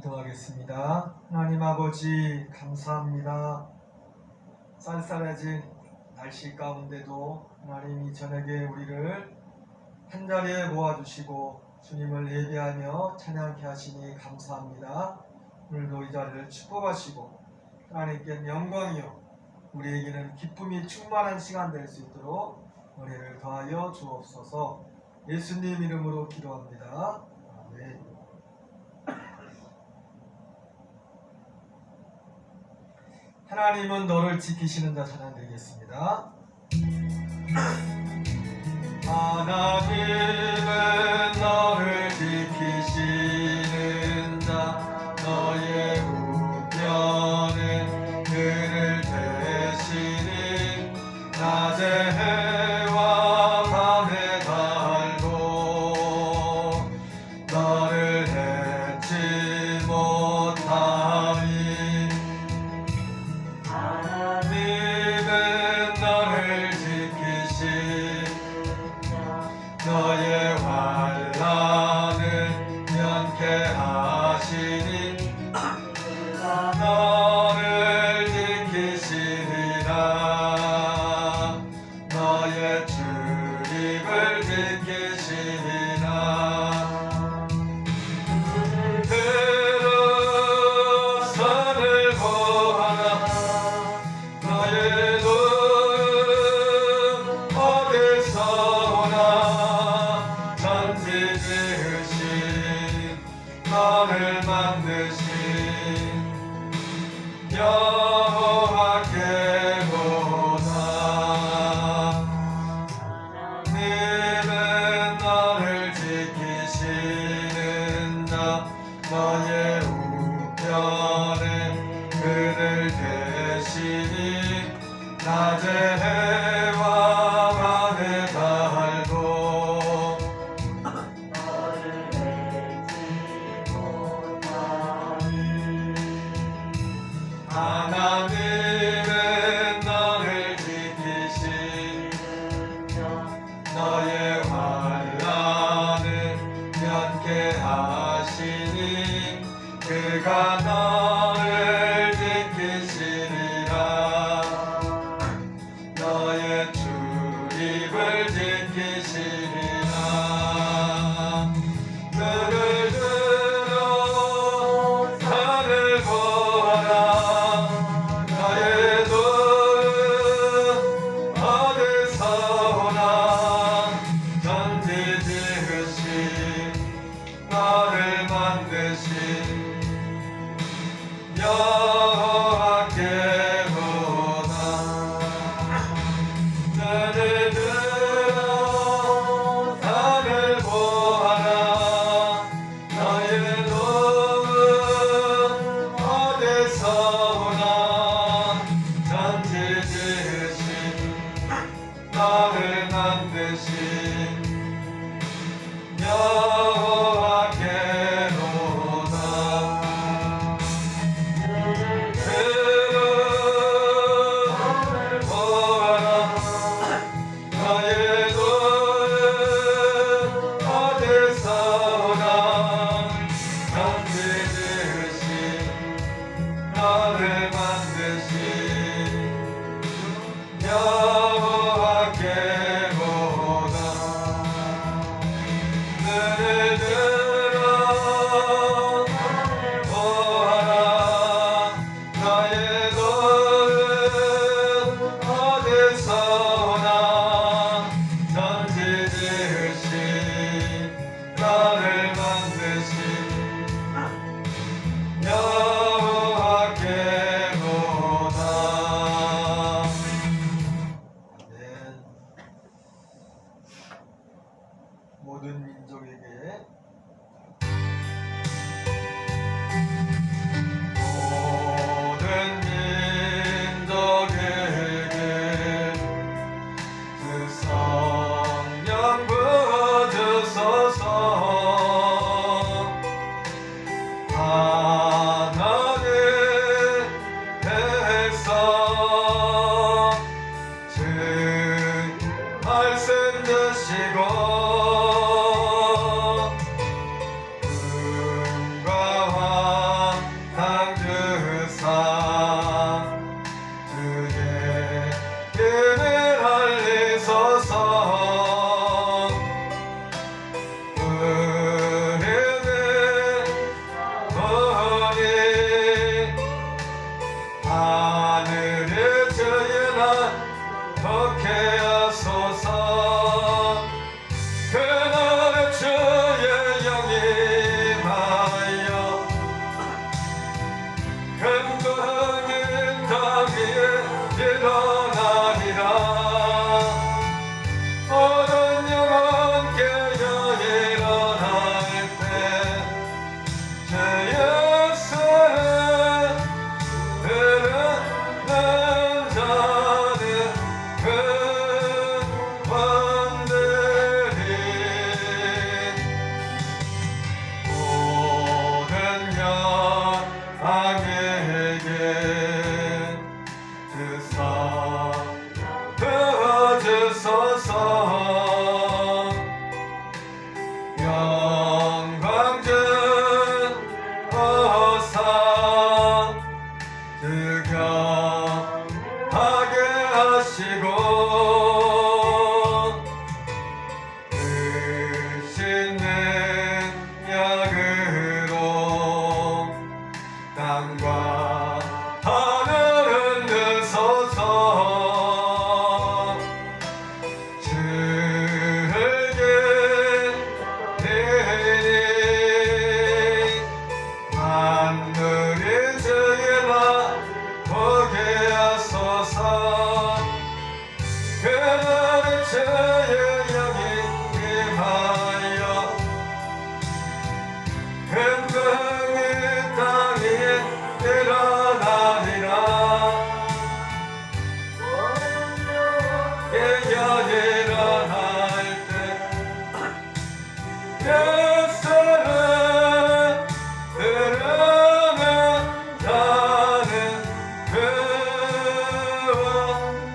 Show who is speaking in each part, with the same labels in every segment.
Speaker 1: 기도하겠습니다. 하나님 아버지 감사합니다. 쌀쌀해진 날씨 가운데도 하나님이 저녁에 우리를 한자리에 모아주시고 주님을 예배하며 찬양케 하시니 감사합니다. 오늘도 이 자리를 축복하시고 하나님께 영광이요 우리에게는 기쁨이 충만한 시간 될 수 있도록 은혜를 더하여 주옵소서. 예수님 이름으로 기도합니다. 아멘. 하나님은 너를 지키시는 자 찬양드리겠습니다. 하나님은 너를 지키시는 자 너의 우편에 그를 대시니 낮에 해와 밤에 달고 너를 해치 못하니 너의 환난을 면케하시니 너를 지키시리라. 너의 출입을 지키시리라. 그릇선을 보아라. 너의 눈 어디서 오나 지으신 너를 만드신 여호와께 보다. 하나님은 너를 지키시는 자 너의 우편에 그를 대시니 낮에 해와 밤에 달고 하나님은 너를 지키시 너의 환난을 면케하시니 그가 너를 지키시리라. 너의 출입을 지키시리라. 눈을 들어 산을 보아라. 너의 눈 어디서 오나 천지 지으신 너를 만드신 여호와께 보다. 눈을 들어 산을 보아라. 너의 눈 어디서 오나 천지 지으신 너를 만드신 여호와께 보다. 보아라. 너의 눈 어디서 오나 천지 지으신 너를 만드신 여호와께 보다. 눈을 들어 보아라. 너의 눈 어디서 오나 천지 지으신 너를 만드신 여호와께 보다. 걷게 하소서. 그날에 주의 영이 임하여 근거하는 땅 위에 일어나리라. 모든 영혼 깨어 일어날 때 제 역사에 흐르는 자는 근원들이 모든 영광에게 드사 부어주소서. 영광 주옵사. 득영하게 하시고 크신 능력으로 땅과 하늘을 흔드소서. 즐기니 만물이 주의만 보게 하소서. 그날에 주의 영이 임하여 근거하는 땅 위에 일어나리라. 깨어 일어날 때 역사를 흐르는 자는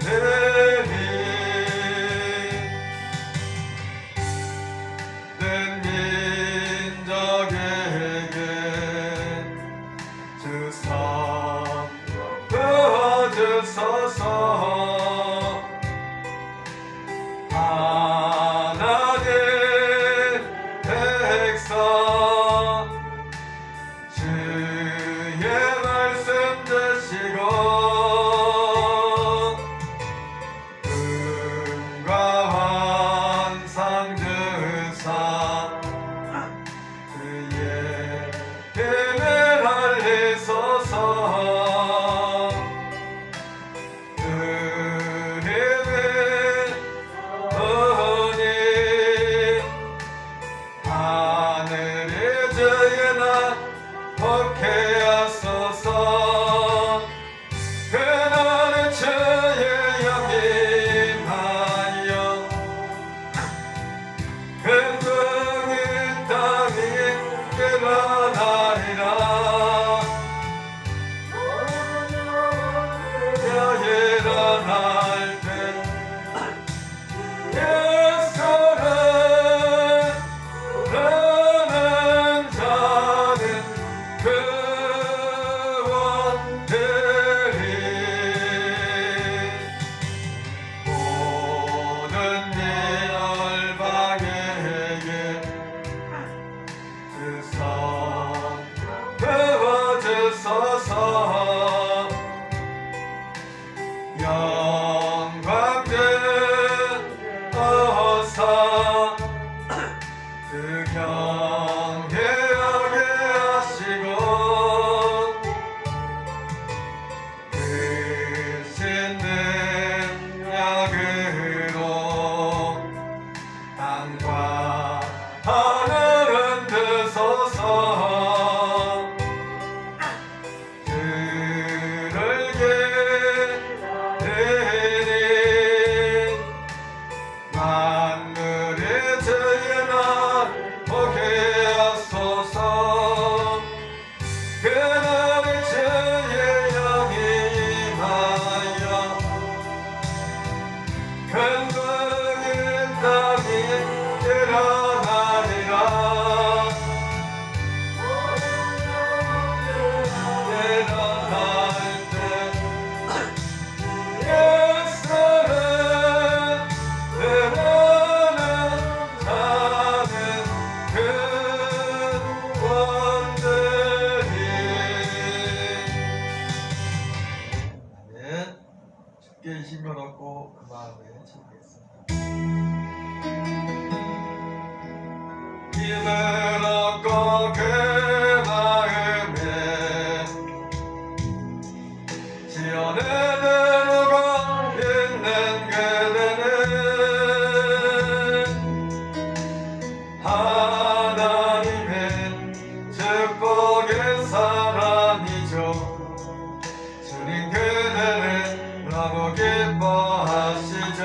Speaker 1: 구원되리. 는 민족에게 주사 부어주소서. 하나님 백성 주의 말씀 듣시고 은과 환상 주사 그의 힘을 알리소서. 하늘이 주의 날 걷게 하소서. 그날에 주의 영이 임하여 근거하는 땅 위에 일어나리라. 일어날 때 역사를 흐르는 자는 구원되리. 모든 열방에게 주사 부어주소서. 영광 주옵사. 득영하게 하시고 크신 능력으로 땅과 하늘을 흔드소서. 들을게
Speaker 2: 함께 힘을 얻고 그 마음에 참겠습니다.
Speaker 1: 힘을 얻고 그 마음에 지연의 대로가 있는 그대는 하나님의 축복의 사람이죠. 주님 그대는 너무 기뻐하시죠.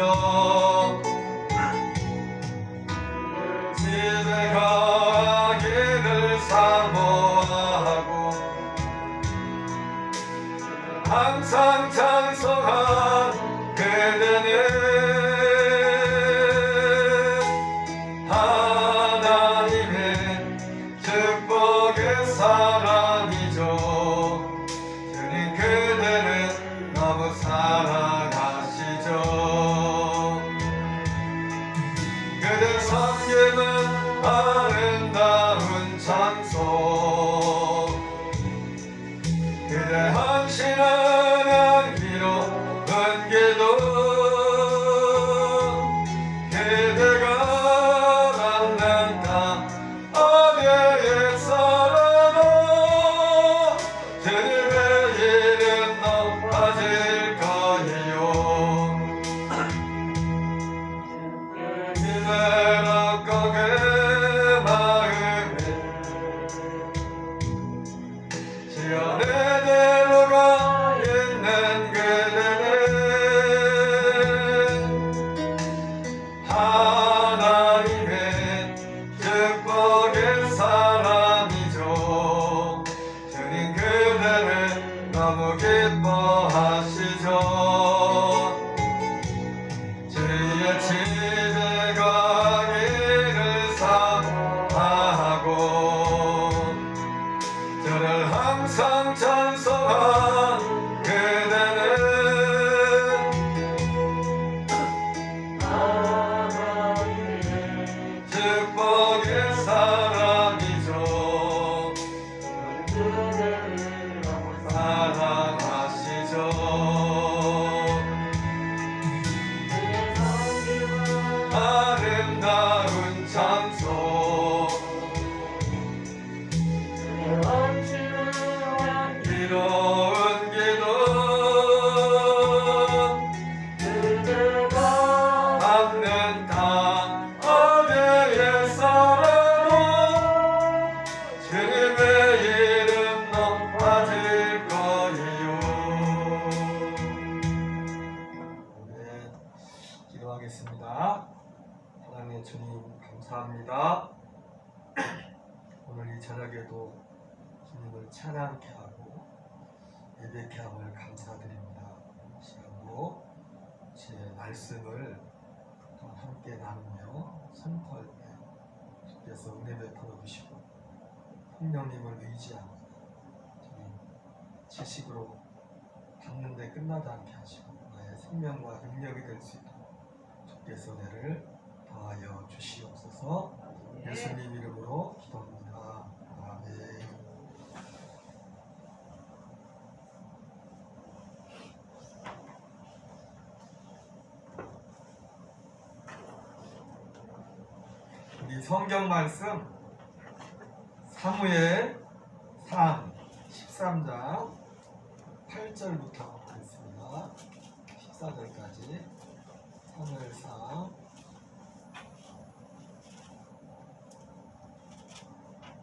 Speaker 1: 집에 가기를 사모하고 항상 찬송한 그대는 하나님의 축복의 사람이죠. 주님 그대는 너무 사랑하시죠. 그대 섬김은 아름다운 찬송 그대 헌신은 향기로운 기도 그대가 남는 땅 어디에서라도 주님의 이름 높아질 거예요. 힘을 얻고 그 마음에 지연의 대로가 있는 그대는 하나님의 축복의 사람이죠. 주님 그대는 너무 기뻐하시죠. 주의 집에 가기를 사모하고 저를 항상 찬송한 그대는 축복의 사람이죠. 사랑하시죠. 아름다운 찬송 이로운 기도 남는 땅 어디에서라도 주님의 이름 높아질 거예요.
Speaker 2: 네, 기도하겠습니다. 사랑의 주님 감사합니다. 오늘 이 저녁에도 주님을 찬양케 하고 예배케 함을 감사드립니다. 이 시간도 주의 말씀을 또 함께 나누며 선포할 때 주께서 은혜 베풀어 주시고 성령님을 의지합니다. 주님 지식으로 받는데 끝나지 않게 하시고 나의 생명과 능력이 될 수 있도록 주께서 은혜를 더하여 주시옵소서. 예수님 이름으로 기도합니다. 아멘. 우리 성경 말씀 사무엘 3 13장 8절부터 보겠습니다. 14절까지 사무엘 3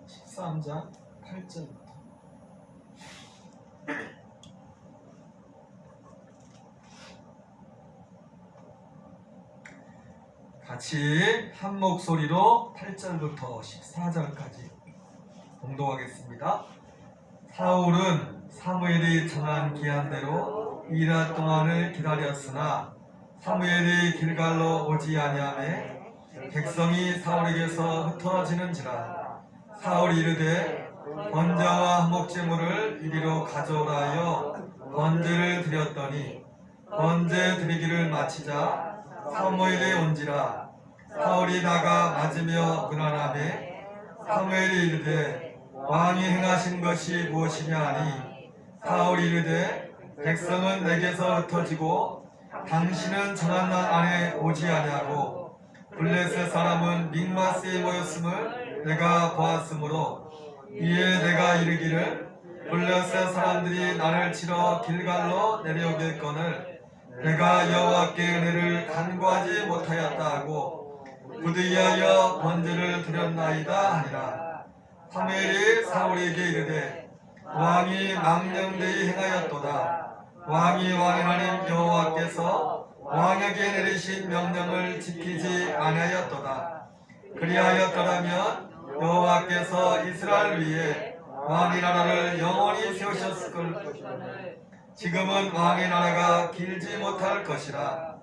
Speaker 2: 13장 8절부터 같이 한 목소리로 8절부터 14절까지 봉독하겠습니다. 사울은 사무엘이 정한 기한대로 2일 동안을 기다렸으나 사무엘이 길갈로 오지 아니하매 백성이 사울에게서 흩어지는지라 사울이 이르되 번제와 화목제물을 이리로 가져오라 하여 번제를 드렸더니 번제 드리기를 마치자 사무엘이 온지라 사울이 나가 맞으며 문안하매 사무엘이 이르되 왕이 행하신 것이 무엇이냐 하니 사울이 이르되 백성은 내게서 흩어지고 당신은 정한 날 안에 오지 아니하고 블레셋 사람은 믹마스에 모였음을 내가 보았으므로 이에 내가 이르기를 블레셋 사람들이 나를 치러 길갈로 내려오겠거늘 내가 여호와께 은혜를 간구하지 못하였다 하고 부득이하여 번제를 드렸나이다 하니라. 사무엘이 사울에게 이르되 왕이 망령되이 행하였도다. 왕이 왕의 하나님 여호와께서 왕에게 내리신 명령을 지키지 아니하였도다. 그리하였더라면 여호와께서 이스라엘 위에 왕의 나라를 영원히 세우셨을 걸. 지금은 왕의 나라가 길지 못할 것이라.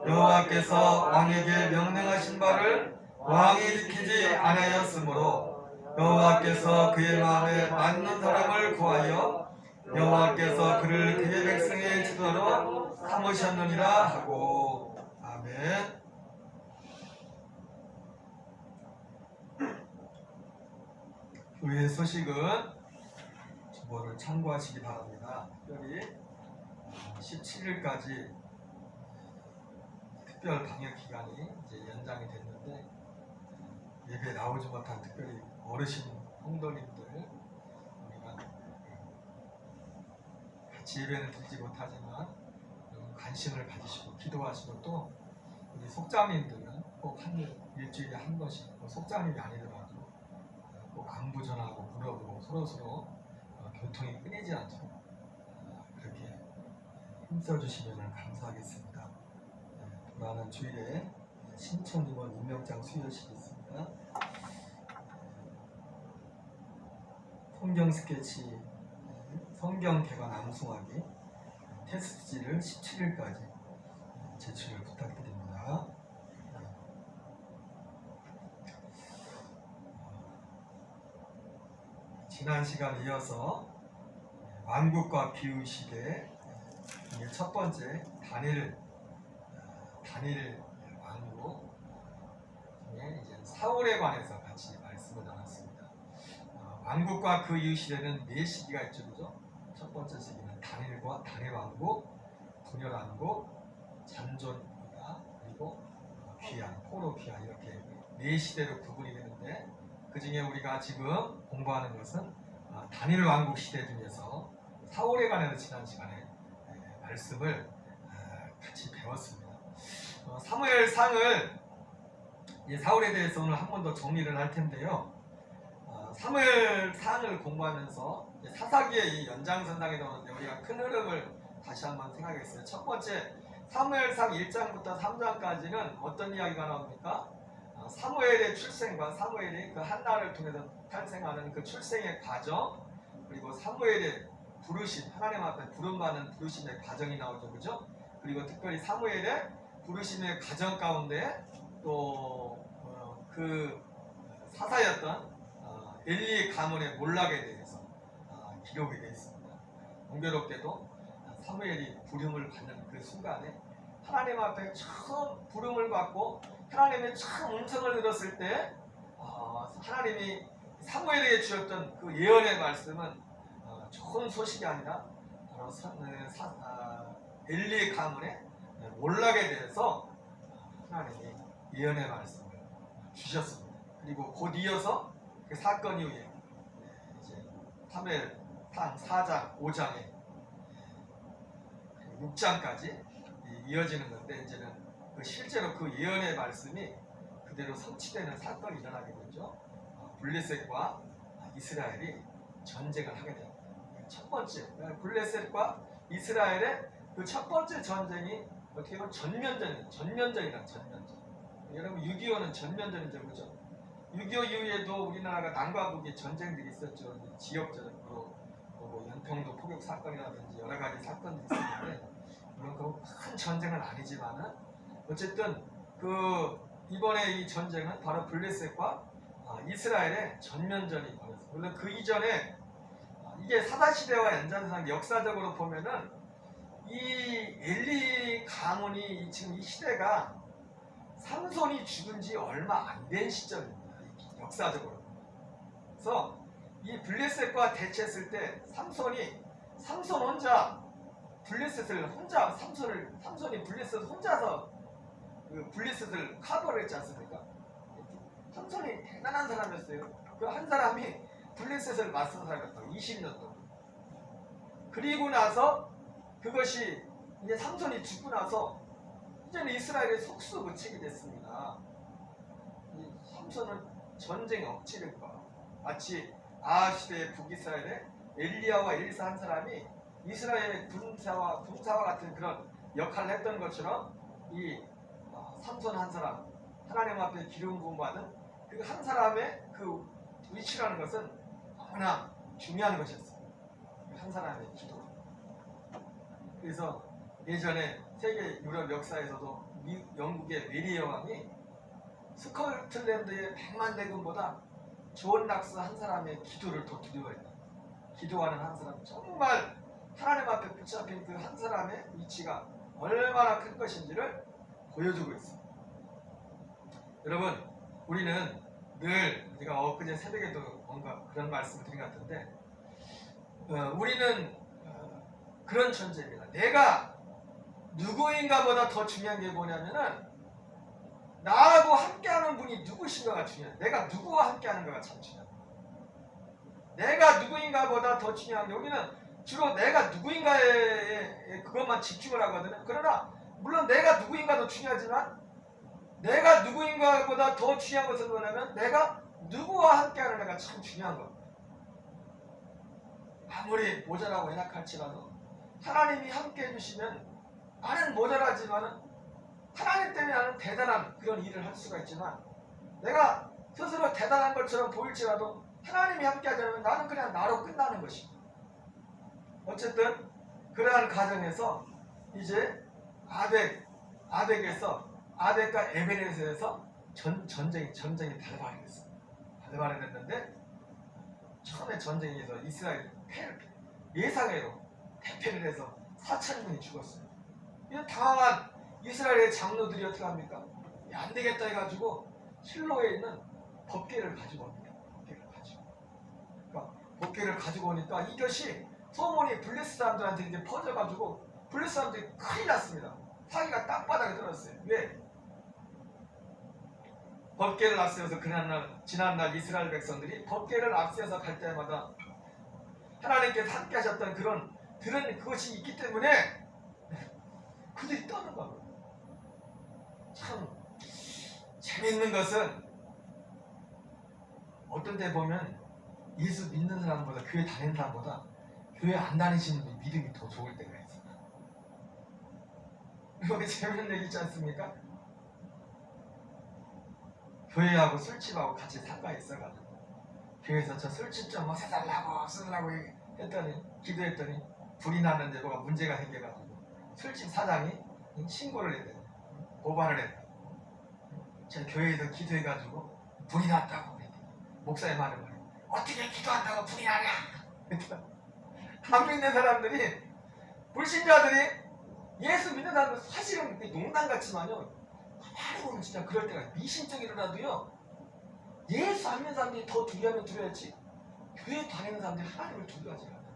Speaker 2: 여호와께서 왕에게 명령하신 바를 왕이 지키지 아니하였으므로 여호와께서 그의 마음에 맞는 사람을 구하여 여호와께서 그를 그의 백성의 지도로 삼으셨느니라 하고. 아멘. 교회 소식은 주보를 참고하시기 바랍니다. 특별히 17일까지 특별 방역 기간이 이제 연장이 됐는데 예배에 나오지 못한 특별히 어르신 성도님들 우리가 같이 예배는 드리지 못하지만 관심을 가지시고 기도하시고 또 우리 속장님들은 꼭 일주일에 한 번씩 속장님이 아니더라도 꼭 안부 전하고 물어보고 서로 교통이 끊이지 않도록 그렇게 힘써주시면 감사하겠습니다. 돌아오는 주일에 신천임원 임명장 수여식이 있습니다. 성경 스케치, 성경 개관 암송하기 테스트지를 17일까지 제출을 부탁드립니다. 지난 시간 이어서 왕국과 비유 시대 첫 번째 다니엘 왕국 중에 이제 사울에 관해서 같이 말씀을 나눴습니다. 왕국과 그 이후 시대는 네 시기가 있죠, 그죠? 첫 번째 시기는 다니엘 왕국, 분열 왕국, 잔존이다, 그리고 귀환, 포로 귀환 이렇게 네 시대로 구분이 되는데 그 중에 우리가 지금 공부하는 것은 다니엘 왕국 시대 중에서 사울에 관해서 지난 시간에 말씀을 같이 배웠습니다. 사무엘상을 사울에 대해서 오늘 한 번 더 정리를 할 텐데요. 사무엘상을 공부하면서 사사기의 이 연장선상에 나오는데 우리가 큰 흐름을 다시 한번 생각했어요. 첫 번째 사무엘상 1장부터 3장까지는 어떤 이야기가 나옵니까? 사무엘의 출생과 사무엘이 그 한나를 통해서 탄생하는 그 출생의 과정, 그리고 사무엘의 부르심, 하나님 앞에 부름받는 부르심의 과정이 나오죠, 그죠? 그리고 특별히 사무엘의 부르심의 과정 가운데 또 그 사사였던 엘리의 가문의 몰락에 대해서 기록이 되어 있습니다. 공교롭게도 사무엘이 부름을 받는 그 순간에 하나님 앞에 처음 부름을 받고 하나님의 처음 음성을 들었을 때 하나님이 사무엘에게 주었던 그 예언의 말씀은 좋은 소식이 아니라 바로 엘리의 가문의 몰락에 대해서 하나님이 예언의 말씀을 주셨습니다. 그리고 곧 이어서 그 사건 이후에 이제 사무엘상 4장, 5장에 6장까지 이어지는 건데 이제는 실제로 그 예언의 말씀이 그대로 성취되는 사건이 일어나게 되죠. 블레셋과 이스라엘이 전쟁을 하게 됩니다. 첫 번째 블레셋과 이스라엘의 그 첫 번째 전쟁이 어떻게 보면 전면전이란 전면전. 여러분 6.25는 전면전이죠, 그죠? 6.25 이후에도 우리나라가 남과 북의 전쟁들이 있었죠. 지역적으로 뭐 연평도 포격 사건이라든지 여러 가지 사건들이 있었는데 물론 그 큰 전쟁은 아니지만은 어쨌든 그 이번에 이 전쟁은 바로 블레셋과 이스라엘의 전면전이 벌어졌어요. 물론 그 이전에 이게 사사시대와 연장선 역사적으로 보면은 이 엘리 가문이 지금 이 시대가 삼손이 죽은 지 얼마 안 된 시점입니다. 역사적으로. 그래서 이 블레셋과 대치했을 때 삼손 혼자 블레셋을 혼자 삼손이 블레셋 혼자서 그 블레셋을 커버를 했지 않습니까? 삼손이 대단한 사람이었어요. 그 한 사람이 블레셋을 맞서 살았다고 20년 동안. 그리고 나서 그것이 이제 삼손이 죽고 나서 이제는 이스라엘의 속수무책이 됐습니다. 이 삼손은 전쟁 억지력과 마치 아하 시대의 북이스라엘에 엘리야와 엘리사 한 사람이 이스라엘의 군사와 같은 그런 역할을 했던 것처럼 이 삼손 한 사람, 하나님 앞에 기름 부음 받은 그 한 사람의 그 위치라는 것은 너무나 중요한 것이었어요. 한 사람의 기도. 그래서 예전에 세계 유럽 역사에서도 영국의 메리 여왕이 스코틀랜드의 100만 대군보다 존 락스 한 사람의 기도를 더 두려워했다. 기도하는 한 사람, 정말 하나님 앞에 붙잡힌 그 한 사람의 위치가 얼마나 큰 것인지를 보여주고 있습니다. 여러분, 우리는 늘 제가 엊그제 새벽에도 뭔가 그런 말씀을 드린 것 같은데 우리는 그런 존재입니다. 내가 누구인가 보다 더 중요한 게 뭐냐면은 나하고 함께하는 분이 누구신가가 중요해요. 내가 누구와 함께하는가가 참 중요해요. 내가 누구인가 보다 더 중요한 게 여기는 주로 내가 누구인가에 그것만 집중을 하거든요. 그러나 물론 내가 누구인가도 중요하지만 내가 누구인가보다 더 중요한 것은 뭐냐면 내가 누구와 함께하는 애가 참 중요한 겁니다. 아무리 모자라고 연약할지라도 하나님이 함께 해주시면 나는 모자라지만 하나님 때문에 나는 대단한 그런 일을 할 수가 있지만 내가 스스로 대단한 것처럼 보일지라도 하나님이 함께 하지 않으면 나는 그냥 나로 끝나는 것입니다. 어쨌든 그러한 가정에서 이제 아벡과 에베네스에서 전쟁이 발발했어요. 발발했는데 처음에 전쟁에서 이스라엘이 예상외로 대패를 해서 4,000명이 죽었어요. 이 당황한 이스라엘의 장로들이 어떻게 합니까? 안 되겠다 해가지고 실로에 있는 법궤를 가지고 옵니다. 법궤를 가지고 오니까 이것이 소문이 블레스 사람들한테 이제 퍼져가지고 블레스 사람들이 큰일 났습니다. 사기가 땅바닥에 떨어졌어요. 왜? 법궤를 앞세워서 지난날 이스라엘 백성들이 법궤를 앞세워서 갈 때마다 하나님께서 함께 하셨던 들은 그것이 있기 때문에 그들이 떠는 겁니다. 참 재밌는 것은 어떤 때 보면 예수 믿는 사람보다 교회 다니는 사람보다 교회 안 다니시는 분이 믿음이 더 좋을 때가 있어요. 여기 재밌는 얘기 있지 않습니까? 교회하고 술집하고 같이 상가에 있어가지고 교회에서 저 술집 좀 세달라고 쓰려고 했더니 기도했더니 불이 났는데 뭐가 문제가 생겨가지고 술집 사장이 신고를 했대요. 고발을 했다. 저 교회에서 기도해가지고 불이 났다고 목사님 말을 말해. 어떻게 기도한다고 불이 나냐? 안 믿는 사람들이 불신자들이 예수 믿는 사람들 사실은 농담 같지만요. 가만히 보면 진짜 그럴 때가 미신적이라도요. 예수 안 믿는 사람들이 더 두려우면 두려워했지 교회 다니는 사람들이 하나님을 두려워하지 않아요.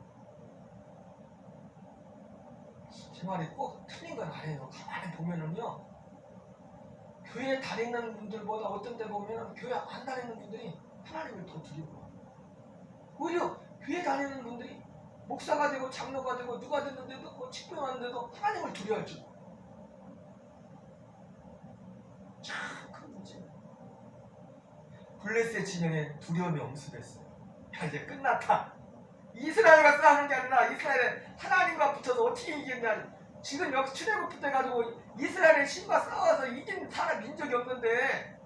Speaker 2: 제 말이 꼭 틀린 건 아니에요. 가만히 보면은요. 교회 다니는 분들보다 어떤 때 보면 교회 안 다니는 분들이 하나님을 더 두려워해요. 오히려 교회 다니는 분들이 목사가 되고 장로가 되고 누가 됐는데도 직분하는데도 하나님을 두려워하죠. 참 큰 문제. 블레셋 진영에 두려움이 엄습했어요. 야 이제 끝났다. 이스라엘과 싸우는 게 아니라 이스라엘의 하나님과 붙어서 어떻게 이겼냐. 지금 여기 출애굽부터 해가지고 이스라엘의 신과 싸워서 이긴 사람 민족이 없는데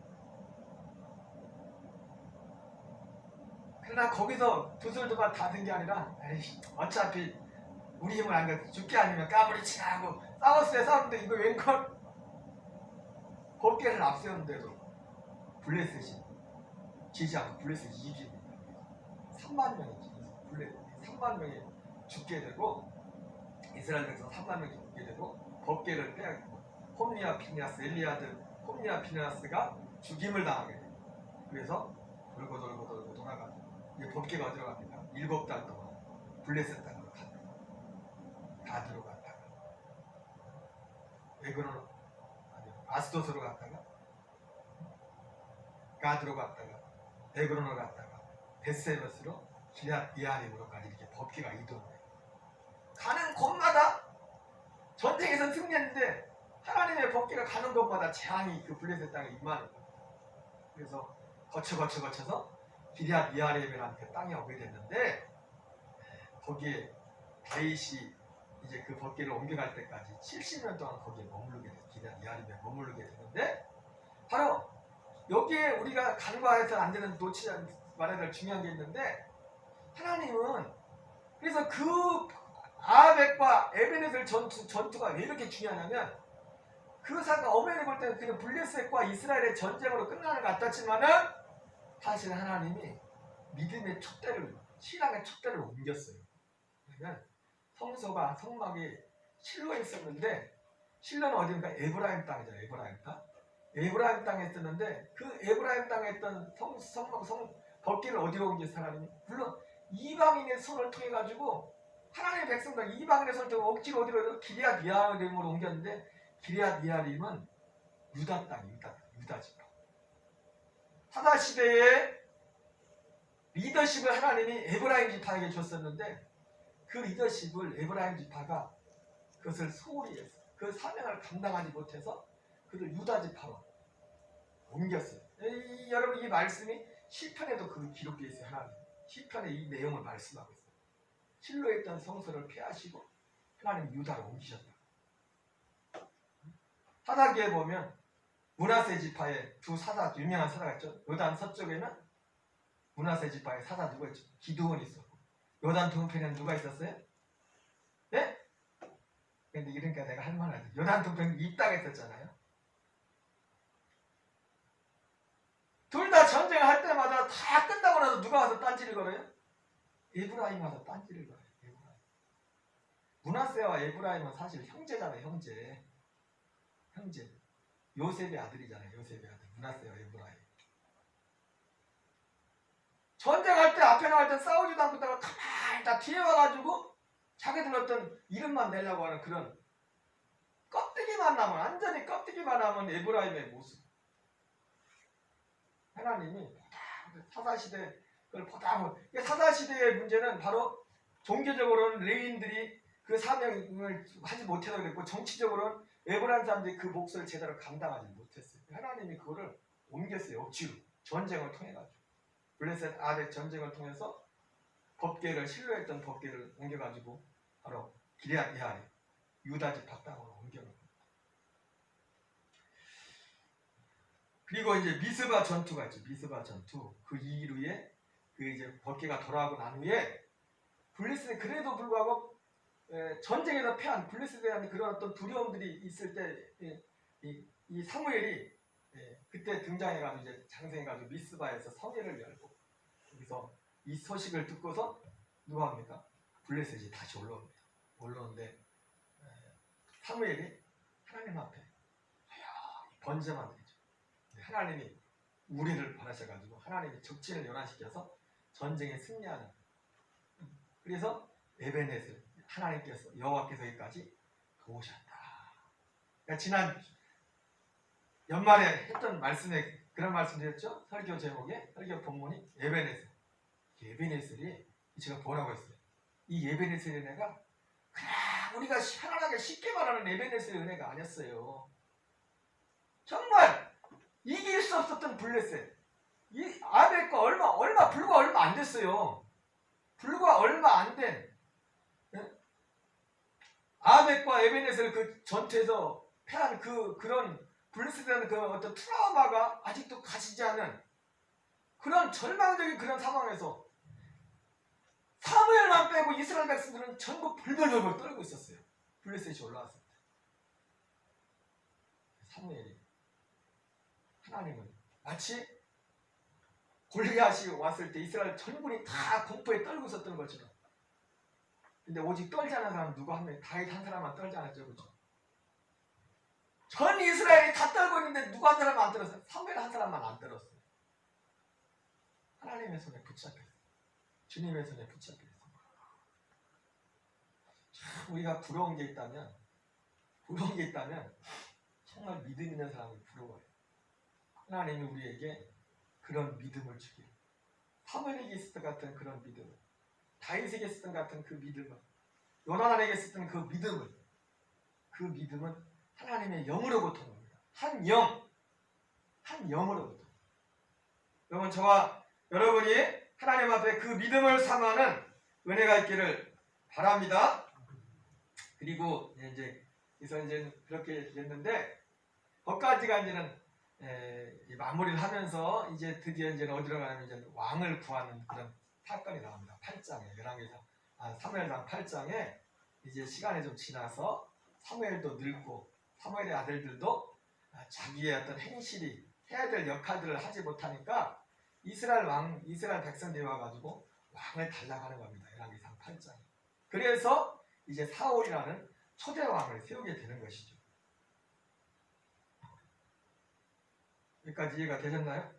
Speaker 2: 그러나 거기서 두들두만 다든 게 아니라 에이, 어차피 우리 힘을 안 가서 죽게 아니면 까무리치나 하고 싸웠는데 이거 웬걸? 법궤를 앞세웠는데도 블레셋이 지지 않고 블레셋이 이깁니다. 3만 명이 3만 명이 죽게 되고 이스라엘 백성 3만 명이 죽게 되고 법궤를 빼앗기고 홈리와 피네아스 엘리아들 홈리와 피네아스가 죽임을 당하게 돼요. 그래서 돌고 돌아가 이 법궤가 어디로 갑니까? 7달 동안 블레셋 땅으로 갑니다. 다 들어갔다가 에그로로 아스도스로 갔다가 가드로 갔다가 에그로로 갔다가 베세베스로 기럇 예아림으로까지 이렇게 법궤가 이동해. 가는 곳마다 전쟁에서 승리했는데 하나님의 법궤가 가는 곳마다 재앙이 그 블레셋 땅에 임하는 거예요. 그래서 거쳐서 기럇 예아림이라는 그 땅에 오게 됐는데 거기에 다윗이 이제 그 법궤를 옮겨갈 때까지 70년 동안 거기에 머무르게 됐어요. 기럇 예아림에 머무르게 되는데 바로 여기에 우리가 간과해서 안 되는 놓치지 말아야 될 중요한 게 있는데 하나님은 그래서 그 아벡과 에베네셀 전투가 왜 이렇게 중요하냐면 그 사건 어머니 볼 때는 그냥 블레셋과 이스라엘의 전쟁으로 끝나는 것 같았지만은 사실 하나님이 믿음의 촛대를 신앙의 촛대를 옮겼어요. 그러면 성소가 성막이 실로에 있었는데 실로는 어디인가 에브라임 땅이죠. 에브라임 땅. 에브라임 땅에 있었는데 그 에브라임 땅에 있던 법궤를 어디로 옮겼어 하나님이? 물론 이방인의 손을 통해 가지고 하나님의 백성들 이방인의 손을 통해 억지로 어디로 기럇 예아림으로 옮겼는데 기럇 예아림은 유다 땅, 유다 지파. 사다 시대에 리더십을 하나님이 에브라임 지파에게 줬었는데 그 리더십을 에브라임 지파가 그것을 소홀히 했어. 그 사명을 감당하지 못해서 그를 유다 지파로 옮겼어요. 여러분 이 말씀이 시편에도 그 기록되어 있어요. 하나님 시편에 이 내용을 말씀하고 있어요. 실로에 있던 성소를 폐하시고 하나님 유다로 옮기셨다. 사사기에 보면 므낫세 지파의 두 사사 유명한 사사가 있죠. 요단 서쪽에는 므낫세 지파의 사사 누가 있죠? 기드온이 있었고 요단 동편에는 누가 있었어요? 네? 근데 이러니까 내가 할 말은 요단 동편은 이 땅에 있었잖아요. 둘 다 전쟁을 할 때마다 다 끝나고 나서 누가 와서 딴지를 걸어요? 에브라임 와서 딴지를 걸어요. 에브라임. 므낫세와 에브라임은 사실 형제잖아요. 형제. 요셉의 아들이잖아요. 요셉의 아들. 므낫세와 에브라임. 전쟁할 때 앞에 나갈 때 싸우지도 않고 있다가 가만히 다 뒤에 와가지고 자기들 어떤 이름만 내려고 하는 그런 껍데기만 남은 완전히 껍데기만 남은 에브라임의 모습. 하나님이 사사시대 그걸 보다 사사시대의 문제는 바로 종교적으로는 레위인들이 그 사명을 하지 못해서 그랬고 정치적으로는 에브라임 사람들이 그 몫을 제대로 감당하지 못했어요. 하나님이 그거를 옮겼어요. 억지로 전쟁을 통해 가지고 블레셋 아벡 전쟁을 통해서 법궤를 신뢰했던 법궤를 옮겨가지고 바로 기럇 예아림 유다 지파 땅으로 옮겨놓은 겁니다. 그리고 이제 미스바 전투가 있죠. 미스바 전투 그 이후에 그 이제 법궤가 돌아오고 난 후에 블레셋이 그래도 불구하고 전쟁에서 패한 블레셋에 대한 그런 어떤 두려움들이 있을 때 이 사무엘이 그때 등장해가지고 이제 장생해가지고 미스바에서 성회를 열고 여기서 이 소식을 듣고서 누가 합니까? 블레셋이 다시 올라옵니다. 올라오는데 사무엘이 하나님 앞에 번제만 드리죠. 하나님이 우리를 바라셔가지고 하나님이 적진을 연화시켜서 전쟁에 승리하는. 그래서 에베넷을 하나님께서 여호와께서 여기까지 도우셨다. 그러니까 지난 연말에 했던 말씀에 그런 말씀 드렸죠. 설교 제목에 설교 본문이 에베넷을. 에베넷을이 제가 뭐라고 했어요? 이 에베넷의 은혜가 그냥 우리가 편안하게 쉽게 말하는 에베넷의 은혜가 아니었어요. 정말 이길 수 없었던 블레셋. 이 아벡과 불과 얼마 안 됐어요. 불과 얼마 안 된 아벡과 에베넷을 그 전투에서 패한 그런 블레셋이라는 그 어떤 트라우마가 아직도 가시지 않은 그런 절망적인 그런 상황에서 사무엘만 빼고 이스라엘 백성들은 전부 벌벌벌 떨고 있었어요. 블레셋이 올라왔을 때. 사무엘이 하나님은 마치 골리앗이 왔을 때 이스라엘 전군이 다 공포에 떨고 있었던 것처럼. 근데 오직 떨지 않은 사람은 누가 한 명, 다윗 한 사람만 떨지 않았죠. 그렇죠? 전 이스라엘이 다 떨고 있는데 누가 한 사람만 안 떨었어요? 사무엘 한 사람만 안 떨었어요. 하나님의 손에 붙잡혔어요. 주님의 손에 붙잡혔어요. 참 우리가 부러운 게 있다면 부러운 게 있다면 정말 믿음 있는 사람이 부러워요. 하나님이 우리에게 그런 믿음을 주길, 사무엘에게 있었던 같은 그런 믿음을, 다윗에게 있었던 같은 그 믿음을, 요나단에게 있었던 그 믿음을, 그 믿음은 하나님의 영으로부터 옵니다. 한 영으로부터. 여러분, 저와 여러분이 하나님 앞에 그 믿음을 삼아는 은혜가 있기를 바랍니다. 그리고 이제 그렇게 됐는데, 거기까지가 이제는 마무리를 하면서 이제 드디어 이제는 어디로 가냐면 이제 왕을 구하는 그런 사건이 나옵니다. 8장에, 사무엘상 8장에 이제 시간이 좀 지나서 사무엘도 늙고 사무엘의 아들들도 자기의 어떤 행실이 해야 될 역할들을 하지 못하니까 이스라엘 백성들이 와가지고 왕을 달라고 하는 겁니다. 열왕기상 8장에. 그래서 이제 사울이라는 초대 왕을 세우게 되는 것이죠. 여기까지 이해가 되셨나요?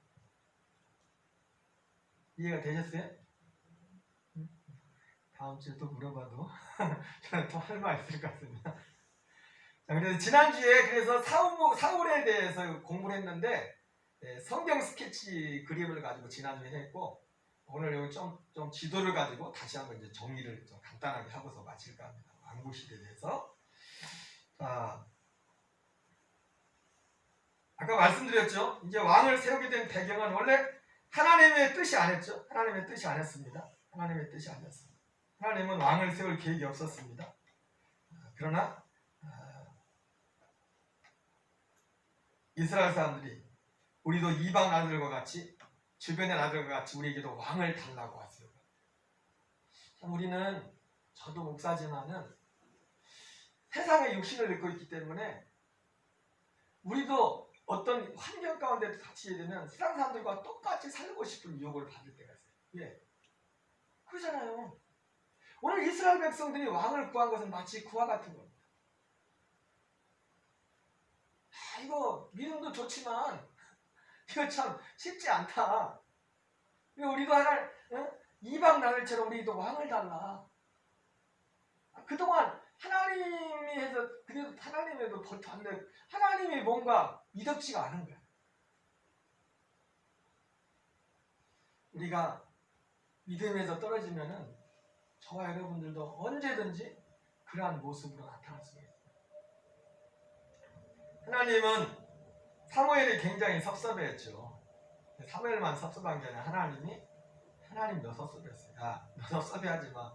Speaker 2: 이해가 되셨어요? 다음 주에 또 물어봐도 저는 또 할 말 있을 것 같습니다. 자, 그래서 지난주에 그래서 사울에 대해서 공부를 했는데 성경 스케치 그림을 가지고 지난주에 했고, 오늘 여기 좀 지도를 가지고 다시 한번 이제 정리를 좀 간단하게 하고서 마칠까 합니다. 왕국 시대에 대해서. 자, 아까 말씀드렸죠. 이제 왕을 세우게 된 배경은 원래 하나님의 뜻이 아니었죠. 하나님의 뜻이 아니었습니다. 하나님의 뜻이 아니었습니다. 하나님은 왕을 세울 계획이 없었습니다. 그러나 이스라엘 사람들이 우리도 이방 나라들과 같이, 주변의 나라들과 같이 우리에게도 왕을 달라고 하세요. 참 우리는, 저도 목사지만은 세상의 육신을 입고 있기 때문에 우리도 어떤 환경 가운데 닥치게 되면 세상 사람들과 똑같이 살고 싶은 유혹을 받을 때가 있어요. 왜? 그러잖아요. 오늘 이스라엘 백성들이 왕을 구한 것은 마치 구와 같은 겁니다. 이거 믿음도 좋지만 이거 참 쉽지 않다. 우리도 이방 나라처럼 우리도 왕을 달라. 그동안 하나님이 해서 그래도 하나님에도 버텼는데 하나님이 뭔가 믿음지가 않은 거야. 우리가 믿음에서 떨어지면은 저와 여러분들도 언제든지 그러한 모습으로 나타날 수가 있어요. 하나님은 사무엘이 굉장히 섭섭해했죠. 사무엘만 섭섭한 게 아니라 하나님도 섭섭했어요. 야, 너 섭섭해하지 마.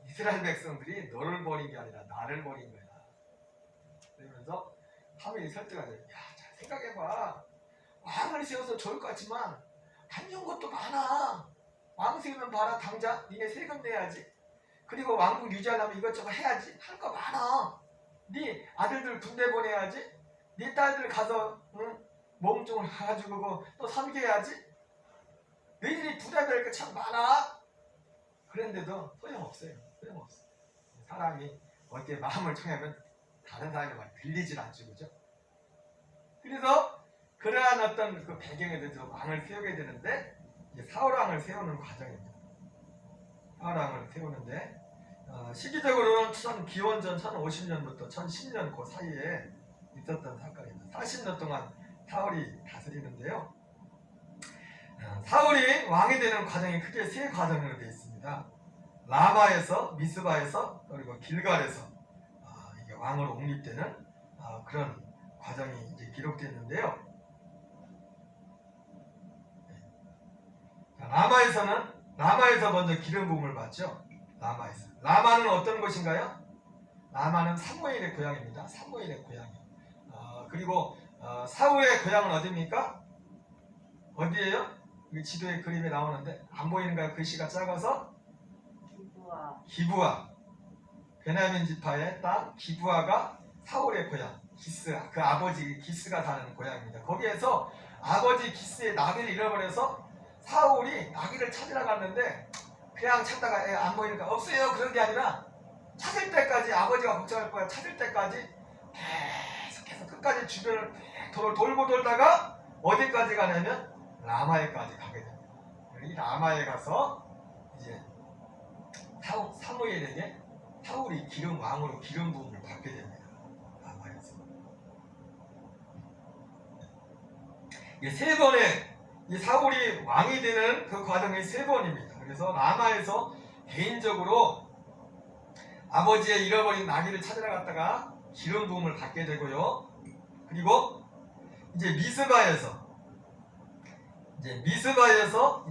Speaker 2: 이스라엘 백성들이 너를 버린 게 아니라 나를 버린 거야. 그러면서 사무엘이 설득하죠. 야, 잘 생각해봐. 왕을 세워서 좋을 것 같지만 안 좋은 것도 많아. 왕 세우면 봐라, 당장 니네 세금 내야지. 그리고 왕국 유지하려면 이것저것 해야지. 할 거 많아. 네 아들들 군대 보내야지. 네 딸들 가서 몸종을 가가지고 또 섬겨야지. 너희들이 부담될 게 참 많아. 그런데도 소용없어요. 소용없어. 사람이 어떻게 마음을 청하면 다른 사람의 말 들리질 않죠, 그죠? 그래서 그러한 어떤 그 배경에 대해서 왕을 세우게 되는데, 이제 사울 왕을 세우는 과정입니다. 사울 왕을 세우는데 시기적으로는 기원전 1050년부터 1010년 그 사이에 있었던 사건입니다. 40년 동안 사울이 다스리는데요. 사울이 왕이 되는 과정이 크게 세 과정으로 되어 있습니다. 라마에서, 미스바에서, 그리고 길갈에서 이게 왕으로 옹립되는 그런 과정이 이제 기록되어 있는데요. 라마에서 먼저 기름 부음을 받죠. 라마는 어떤 곳인가요? 라마는 사무엘의 고향입니다. 사무엘의 고향이에요. 그리고 사울의 고향은 어디입니까? 어디예요? 이 지도의 그림에 나오는데 안 보이는가요? 글씨가 작아서? 기브아. 베냐민 지파의 땅 기브아가 사울의 고향. 그 아버지 기스가 사는 고향입니다. 거기에서 아버지 기스의 나귀를 잃어버려서 사울이 나귀를 찾으러 갔는데 그냥 찾다가 안 보이니까 없어요. 그런 게 아니라 찾을 때까지, 아버지가 걱정할 거야. 찾을 때까지 계속해서 끝까지 주변을 돌고 돌다가 어디까지 가냐면 라마에까지 가게 됩니다. 이 라마에 가서 이제 사무엘에게 사울이 왕으로 기름 부음을 받게 됩니다. 라마에서. 이 세 번의 이 사울이 왕이 되는 그 과정이 세 번입니다. 그래서 라마에서 개인적으로 아버지의 잃어버린 나귀를 찾으러 갔다가 기름 부음을 받게 되고요. 그리고 이제 미스바에서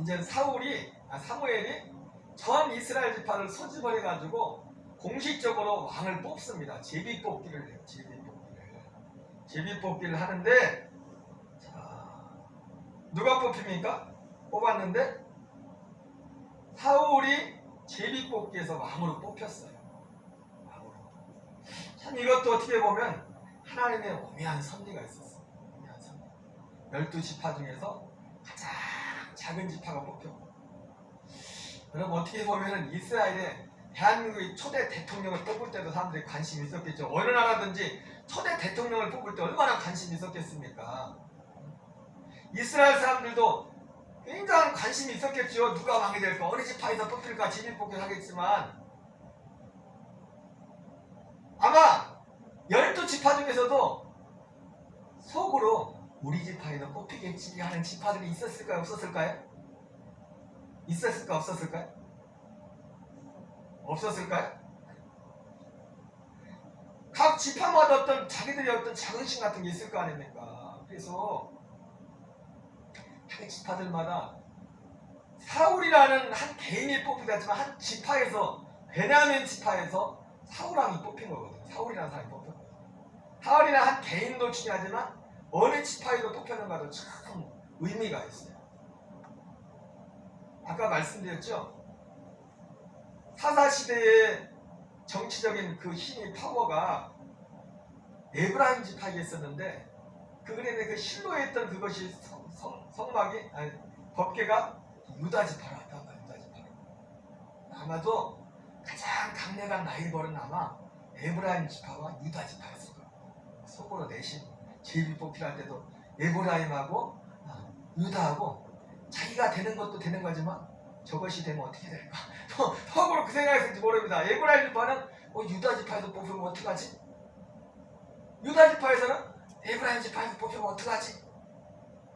Speaker 2: 이제 사무엘이 전 이스라엘 지파를 소집을 해가지고 공식적으로 왕을 뽑습니다. 제비뽑기를 해요. 제비뽑기를 하는데, 자, 누가 뽑힙니까? 뽑았는데 사울이 제비뽑기에서 왕으로 뽑혔어요. 왕으로. 참 이것도 어떻게 보면 하나님의 오묘한 섭리가 있었어요. 오묘한 섭리. 12지파 중에서 가장 작은 지파가 뽑혔고, 여러분 어떻게 보면 이스라엘의 대한민국의 초대 대통령을 뽑을 때도 사람들이 관심이 있었겠죠. 어느 나라든지 초대 대통령을 뽑을 때 얼마나 관심이 있었겠습니까? 이스라엘 사람들도 굉장한 관심이 있었겠죠. 누가 왕이 될까? 어느 지파에서 뽑힐까? 제비뽑기를 하겠지만 아마 12지파 중에서도 속으로 우리 지파에서 뽑히겠지 하는 지파들이 있었을까요? 없었을까요? 있었을까? 없었을까요? 없었을까요? 각 지파마다 어떤 자기들의 어떤 자긍심 같은 게 있을 거 아닙니까? 그래서 각 지파들마다 사울이라는 한 개인이 뽑히지 않지만 한 지파에서, 베냐민 지파에서 사울왕이 뽑힌 거거든요. 사울이라는 사람이 뽑힌 거예요. 사울이라는 한 개인도 중요하지만 어느 지파에도 뽑혔는가도 참 의미가 있어요. 아까 말씀드렸죠? 사사시대의 정치적인 그 힘이, 파워가 에브라임 지파에 있었는데, 그 그런데 그 실로에 있던 그것이 성막이, 아니, 법궤가 유다 지파로 왔다 갔다. 유다 지파로. 아마도 가장 강력한 라이벌은 아마 에브라임 지파와 유다 지파였을 거예요. 속으로 내심 제비뽑기를 할 때도 에브라임하고 유다하고 자기가 되는 것도 되는 거지만 저것이 되면 어떻게 될까? 속으로 그 생각했을지 모릅니다. 에브라임 지파는 유다 지파에서 뽑히면 어떡하지? 유다 지파에서는 에브라임 지파에서 뽑히면 어떡하지?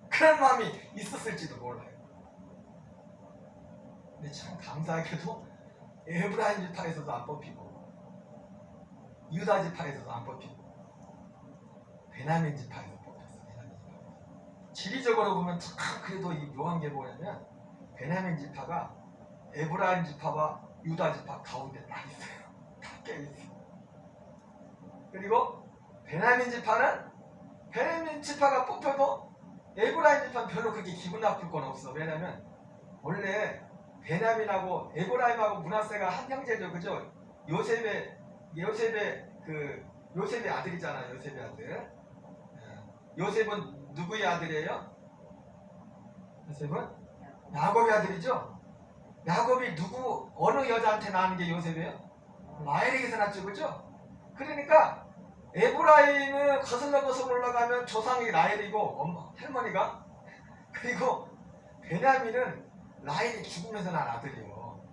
Speaker 2: 그런 마음이 있었을지도 몰라요. 근데 참 감사하게도 에브라임 지파에서도 안 뽑히고 유다 지파에서도 안 뽑히고 베냐민 지파에서 뽑혔어요. 베냐민 지파. 지리적으로 보면 참 그래도 이 묘한 게 뭐냐면 베냐민 지파가 에브라임 지파와 유다 지파 가운데 딱 있어요. 딱 껴있어요. 그리고 베냐민 지파가 뽑혀도 에브라임 지파는 별로 그렇게 기분 나쁠 건 없어. 왜냐면 원래 베냐민하고 에브라임하고 므낫세가 한 형제죠, 그죠? 요셉의 아들이잖아요. 요셉의 아들. 요셉은 누구의 아들이에요? 요셉은 야곱의 아들이죠. 야곱이 어느 여자한테 낳은 게 요셉이에요? 라헬에게서 낳죠, 그죠? 그러니까 에브라임은 거슬러 올라가면 조상이 라헬이고 할머니가, 그리고 베냐민은 라헬이 죽으면서 난 아들이에요.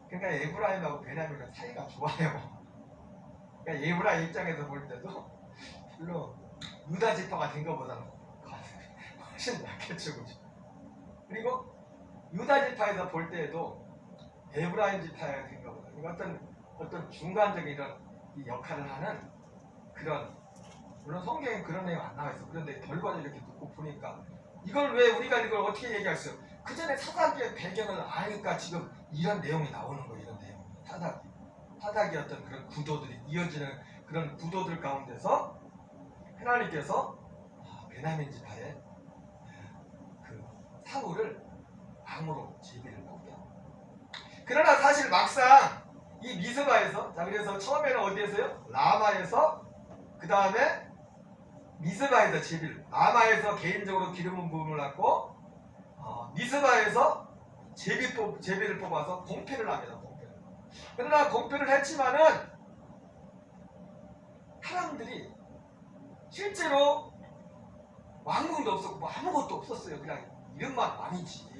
Speaker 2: 그러니까 에브라임하고 베냐민은 사이가 좋아요. 그러니까 에브라임 입장에서 볼 때도 별로 유다 지파가 된 것보다는 훨씬 낫겠죠, 그죠? 그리고 유다 지파에서 볼 때에도 에브라임 지파가 된 것보다 어떤 중간적인 이런 이 역할을 하는 그런, 물론 성경에 그런 내용 안 나와 있어. 그런데 결과를 이렇게 듣고 보니까 이걸 왜 우리가 이걸 어떻게 얘기할 수 있어요? 그 전에 사사기의 배경을 아니까 지금 이런 내용이 나오는 거예요. 이런 내용. 사사기 어떤 그런 구도들이 이어지는 그런 구도들 가운데서 하나님께서 베냐민 지파의 그 사울을 왕으로 제비를 뽑게. 그러나 사실 막상 이 미스바에서, 자 그래서 처음에는 어디에서요? 라마에서, 그 다음에 미스바에서 제비를, 라마에서 개인적으로 기름 부음을 받고 미스바에서 제비를 뽑아서 공패를 합니다. 공패를. 그러나 공패를 했지만은 사람들이 실제로 왕궁도 없었고 뭐 아무것도 없었어요. 그냥 이름만 왕이지.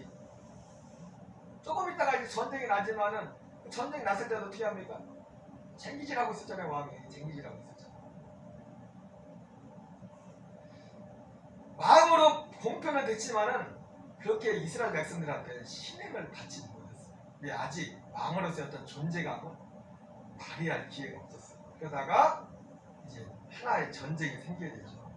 Speaker 2: 조금 있다가 이제 전쟁이 나지만은 전쟁 났을 때도 어떻게 합니까? 쟁기질하고 있었잖아요. 왕이 쟁기질하고 있었잖아요. 왕으로 공표는 됐지만은 그렇게 이스라엘 백성들한테 신임을 받지 못했어요. 왜? 아직 왕으로서의 어떤 존재감을 발휘할 기회가 없었어요. 그러다가 이제 하나의 전쟁이 생기게 되죠.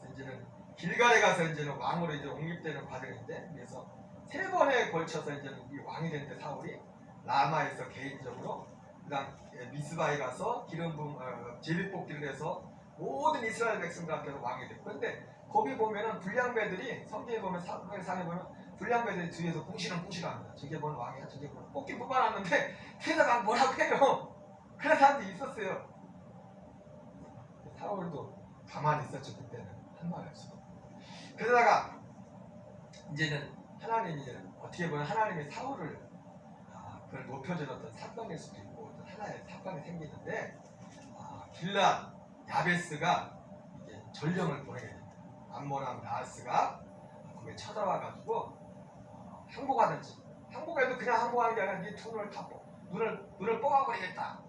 Speaker 2: 그래서 이제는 길갈에 가서 이제는 왕으로 이제 옹립되는 과정인데, 그래서 3번에 걸쳐서 이제는 이 왕이 됐는데 사울이 라마에서 개인적으로, 그다음 미스바에 가서 기름 부음 제비뽑기를 해서 모든 이스라엘 백성들한테서 왕이 됐고, 근데 거기 보면은 불량배들이, 성경에 보면 상에 보면 불량배들이 뒤에서 궁시렁궁시렁합니다. 저게 뭔 왕이야, 저게 뭔, 뽑기 뽑아놨는데 뒤에서 막 뭐라고 해요. 그런 사람들이 있었어요. 사울도 가만히 있었죠. 그때는 한 말 없어. 그러다가 이제는 하나님이, 어떻게 보면 하나님이 사울을 그걸 높여준 어떤 사건일 수도 있고, 어떤 하나의 사건이 생기는데, 길랏 야베스가 이제 전령을 보내게 됩니다. 암몬왕 나하스가 거기에 찾아와가지고 항복하든지, 항복해도 그냥 항복하는 게 아니라 네 눈을 다 눈을 뽑아버리겠다.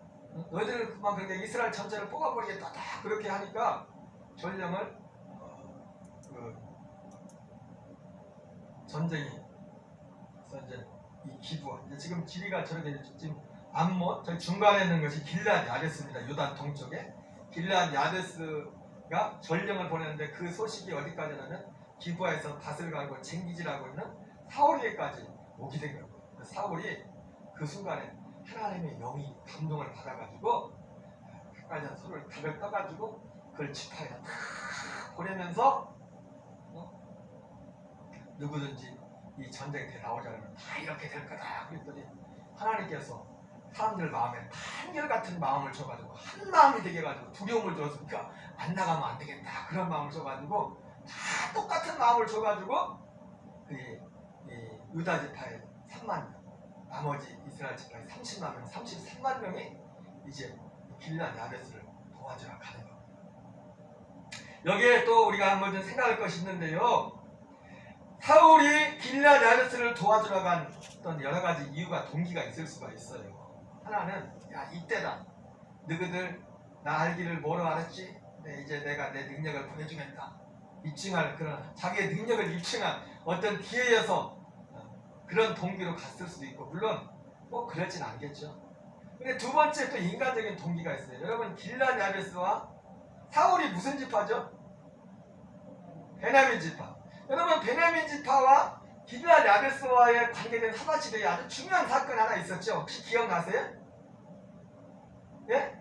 Speaker 2: 너희들만 그렇게 이스라엘 전체를 뽑아버리겠다. 다 그렇게 하니까 전령을 전쟁이 이제 이 기부와, 이제 지금 지리가 저렇게 지금 암몬 저기 중간에 있는 것이 길랏 야베스입니다. 요단 동쪽에 길랏 야베스가 전령을 보냈는데, 그 소식이 어디까지냐면 기부아에서 밭을 갈고 쟁기질하고 있는 사울에게까지 오게 된 거예요. 사울이 그 순간에 하나님의 영이 감동을 받아가지고 가까이 서로를 각을 떠가지고 그걸 지파에다 탁 보내면서 누구든지 이 전쟁에 나오자면 다 이렇게 될 거다 그랬더니, 하나님께서 사람들 마음에 한결같은 마음을 줘가지고 한 마음이 되게 해가지고 두려움을 줬으니까 안 나가면 안 되겠다 그런 마음을 줘가지고 다 똑같은 마음을 줘가지고 이 유다 지파의 3만 명, 나머지 이스라엘 지파의 30만 명, 33만 명이 이제 길랏 야베스를 도와주러 가는 겁니다. 여기에 또 우리가 한번 좀 생각할 것이 있는데요. 사울이 길랏 야베스를 도와주러 간 어떤 여러 가지 이유가, 동기가 있을 수가 있어요. 하나는, 야, 이때다. 너희들 나 알기를 뭐로 알았지? 이제 내가 내 능력을 보여주겠다. 입증할 그런 자기의 능력을 입증한 어떤 기회여서 그런 동기로 갔을 수도 있고, 물론 뭐 그러진 않겠죠. 근데 두 번째 또 인간적인 동기가 있어요. 여러분, 길랏 야베스와 사울이 무슨 지파죠? 베냐민 지파. 여러분, 베냐민 지파와 길랏 야베스와의 관계된 사마시대에 아주 중요한 사건이 하나 있었죠. 혹시 기억나세요? 예?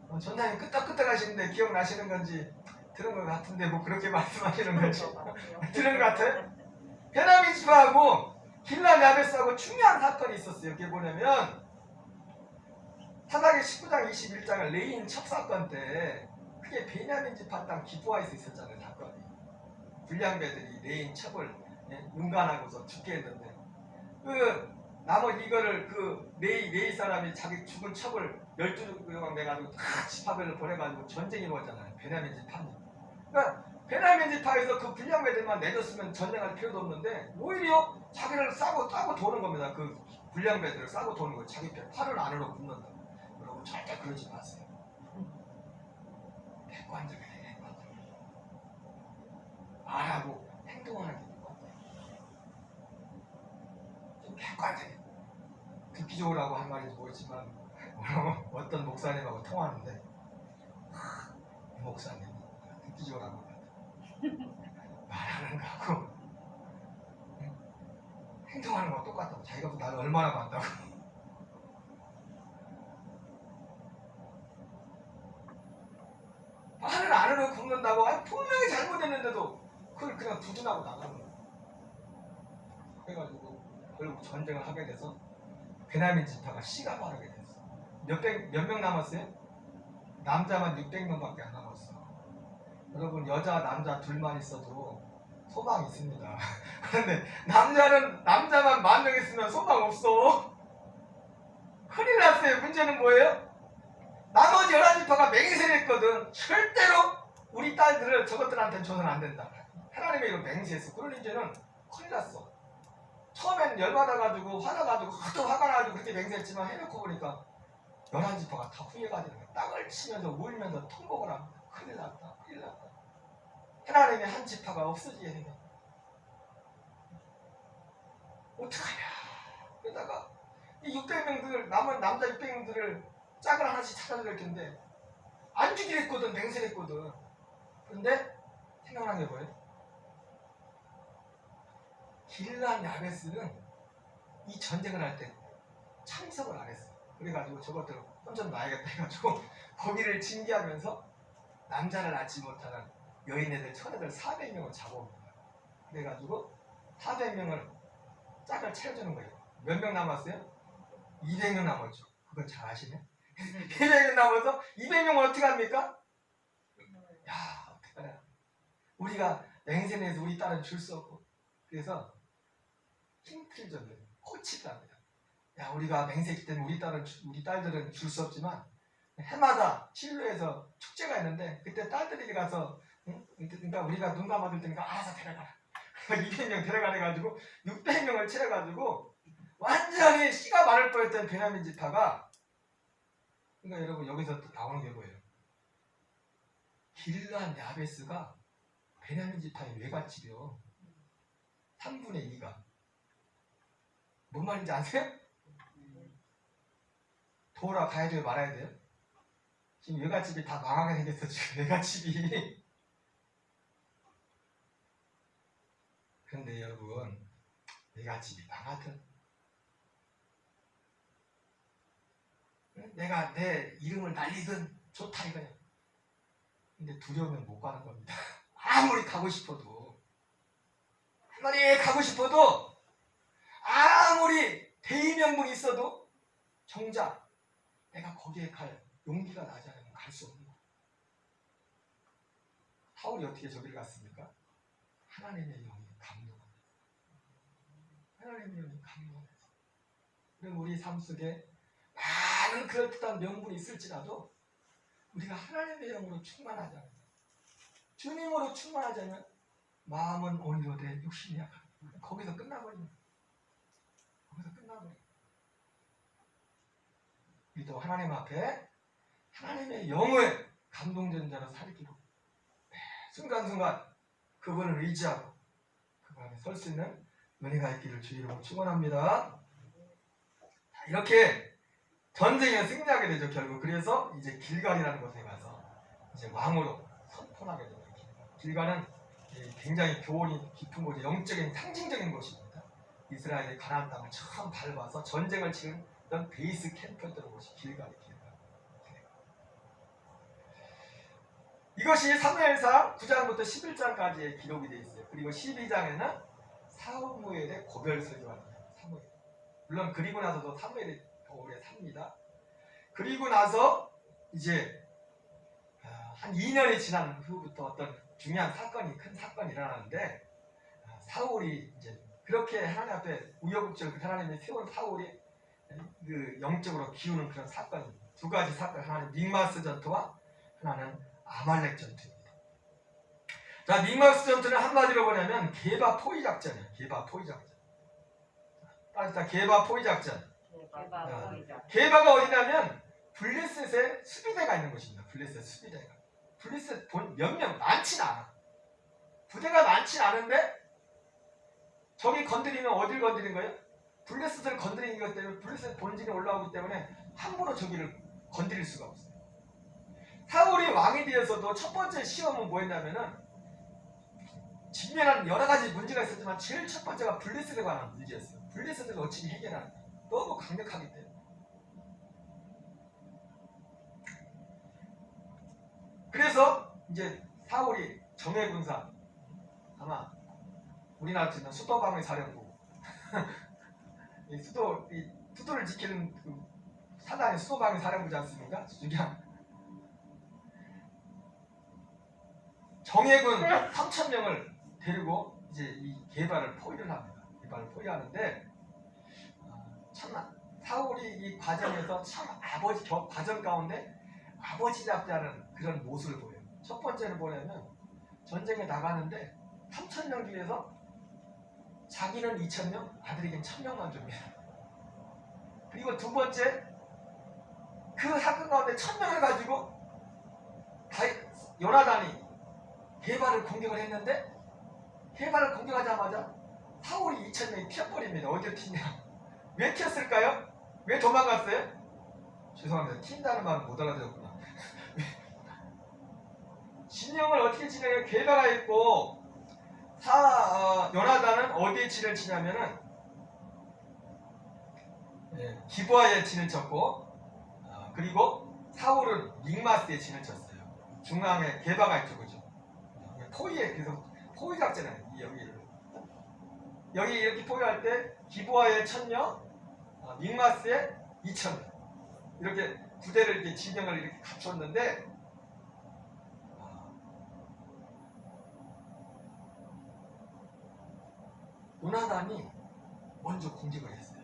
Speaker 2: 전사님 끄떡끄떡 하시는데 기억나시는 건지 들은 것 같은데, 뭐 그렇게 말씀하시는 건지 들은 것 같아요? 베냐민 지파하고 길랏 야베스하고 중요한 사건이 있었어요. 그게 뭐냐면 사사기 19장 21장을 레인 첩사건 때, 그게 베냐민 지파 땅 기부아에서 있었잖아요. 사건이. 불량배들이 레인 첩을 응간하고서 죽게 했는데, 그 나머지 이거를 그 레이 사람이 자기 죽은 첩을 12조각 내가지고 다 지파별로 보내가지고 전쟁이 일어났잖아요. 베냐민 지파는. 그러니까 베냐민 지파에서 그 불량배들만 내줬으면 전쟁할 필요도 없는데, 오히려 자기를 싸고 도는 겁니다. 그 불량배들을 싸고 도는 거예요. 자기 팔을 안으로 굽는다. 여러분, 절대 그러지 마세요. 객관적이에요. 말하고 행동하는 게 좀 객관적이에요. 듣기 좋으라고 한 말인지 모르지만 어떤 목사님하고 통화하는데, 이 목사님 듣기 좋으라고 말하는 거하고 행동하는 거랑 똑같다고. 자기가 나를 얼마나 만다고. 말을 안으로 굽는다고. 아니, 분명히 잘못했는데도 그걸 그냥 부진하고 나가는 거야. 그래가지고 결국 전쟁을 하게 돼서 베냐민 지파가 씨가 바르게 됐어. 몇 명 남았어요? 남자만 600명밖에 안 남았어. 여러분, 여자 남자 둘만 있어도 소망이 있습니다. 그런데 남자만 10,000명 있으면 소망 없어. 큰일 났어요. 문제는 뭐예요? 나머지 11지파가 맹세했거든. 절대로 우리 딸들을 저것들한테는 줘서는 안 된다. 하나님의 이런 맹세했어. 그런 이제는 큰일 났어. 처음엔 열받아가지고 화나가지고 하도 화가 나가지고 그렇게 맹세했지만 해놓고 보니까 11지파가 다 후회가 되는 거야. 땅을 치면서 울면서 통곡을 합니다. 큰일 났다. 하나님의 한 지파가 없어지게 되면 어떡하냐. 그러다가 이 600명들 남은 남자 600명들을 짝을 하나씩 찾아야 될 텐데 안 주기로 했거든. 맹세했거든. 그런데 생각난 게 뭐예요? 길란 야베스는 이 전쟁을 할 때 참석을 안 했어. 그래가지고 저것들 혼자 놔야겠다 해가지고 거기를 징계하면서 남자를 낳지 못하는 여인애들 처녀들 400명을 잡아옵니다. 그래가지고 400명을 짝을 채워주는 거예요. 몇 명 남았어요? 200명 남았죠. 그건 잘 아시네. 200명 남아서 200명을 어떻게 합니까? 야, 어떡하냐. 우리가 맹세내에서 우리 딸은 줄 수 없고 그래서 힌트를 줬어요. 코치를 합니다. 야, 우리가 맹세했기 때문에 우리 딸들은 줄 수 없지만 해마다 실로에서 축제가 있는데 그때 딸들이 가서 그러니까 우리가 눈 감아둘 테니까 알아서 데려가라. 200명 데려가래가지고 600명을 채워가지고 완전히 씨가 마를 뻔했던 베냐민 지파가 그러니까 여러분 여기서 또 나오는 게 뭐예요? 길란 야베스가 베냐민 지파의 외갓집이요. 3분의 2가 뭔 말인지 아세요? 돌아가야 돼요? 말아야 돼요? 지금 외갓집이 다 망하게 생겼어. 지금 외갓집이. 그런데 여러분 외갓집이 망하든 내가 내 이름을 날리든 좋다 이거야. 근데 두려우면 못 가는 겁니다. 아무리 가고 싶어도 아무리 대의명분이 있어도 정작 내가 거기에 갈 용기가 나지 않으면 갈 수 없는 거야. 사울이 어떻게 저기를 갔습니까? 하나님의 영이 감동합니다. 하나님의 영이 감동합니다. 그럼 우리 삶 속에 많은 그럴듯한 명분이 있을지라도 우리가 하나님의 영으로 충만하자면 주님으로 충만하자면 마음은 온유되 육신이 약합니다. 거기서 끝나버립니다. 우리도 하나님 앞에 하나님의 영을 감동된 자로 살기로 순간순간 그분을 의지하고 그분 앞에 설 수 있는 은혜가 있기를 주 이름으로 축원합니다. 이렇게 전쟁에 승리하게 되죠. 결국 그래서 이제 길갈이라는 곳에 가서 이제 왕으로 선포하게 됩니다. 길갈은 굉장히 교훈이 깊은 곳이 영적인 상징적인 곳입니다. 이스라엘이 가나안 땅을 처음 밟아서 전쟁을 치른 베이스 캠프였던 곳이 길갈이에요. 이것이 사무엘상 9장부터 11장까지의 기록이 되어 있어요. 그리고 12장에는 사무엘의 고별설교가 나와요. 사무엘. 물론 그리고 나서도 사무엘이 더 오래 삽니다. 그리고 나서 이제 한 2년이 지난 후부터 어떤 중요한 사건이 큰 사건이 일어나는데 사울이 이제 그렇게 하나님 앞에 우여곡절 하나님이 세운 사울이 그 영적으로 기우는 그런 사건 두 가지 사건 하나는 믹마스 전투와 하나는 아말렉 전투입니다. 자, 믹마스 전투는 한마디로 보냐면 게바 포위 작전이에요. 게바 포위 작전. 따뜻한 게바 포위 작전. 게바가 어디냐면 블레셋에 수비대가 있는 곳입니다. 블레셋 수비대가. 블레셋 몇 명 많진 않아. 부대가 많진 않은데 저기 건드리면 어딜 건드린 거예요? 블레셋을 건드리는 것 때문에 블레셋 본진이 올라오기 때문에 함부로 저기를 건드릴 수가 없어요. 사울이 왕에 대해서도 첫 번째 시험은 뭐였냐면은 직면한 여러 가지 문제가 있었지만 제일 첫 번째가 블레셋에 관한 문제였어요. 블레셋을 어찌 해결하는 게 너무 강력하기 때문에. 그래서 이제 사울이 정예군사 아마 우리나라 치면 수도방위 사령부 이 수도를 지키는 그 사단이 수도방위 사령부지 않습니까? 중요한 정예군 3,000명을 데리고 이제 이 게바를 포위를 합니다. 게바를 포위하는데 참 사울이 이 과정에서 참 과정 가운데 아버지 잡자는 그런 모습을 보여요. 첫 번째는 뭐냐면 전쟁에 나가는데 3,000명 중에서 자기는 2,000명, 아들에겐 1,000명만 줍니다. 그리고 두 번째 그 사건 가운데 1,000명을 가지고 요나단이 게바를 공격을 했는데 게바를 공격하자마자 사울이 2,000명이 튀어버립니다. 어디로 튀냐? 왜 튀었을까요? 왜 도망갔어요? 죄송합니다. 튄다는 말은 못 알아들었구나. 진영을 어떻게 치냐면 게바가 있고 요나단은 어디에 진을 치냐면은 기브아에 진을 쳤고 그리고 사울은 믹마스에 진을 쳤어요. 중앙에 게바가 있죠, 그죠? 포위에 계속 포위 작전을 여기 이렇게 포위할 때 기브아에 1,000명, 믹마스에 2,000명 이렇게 부대를 이렇게 진영을 이렇게 갖췄는데 요나단이 먼저 공격을 했어요.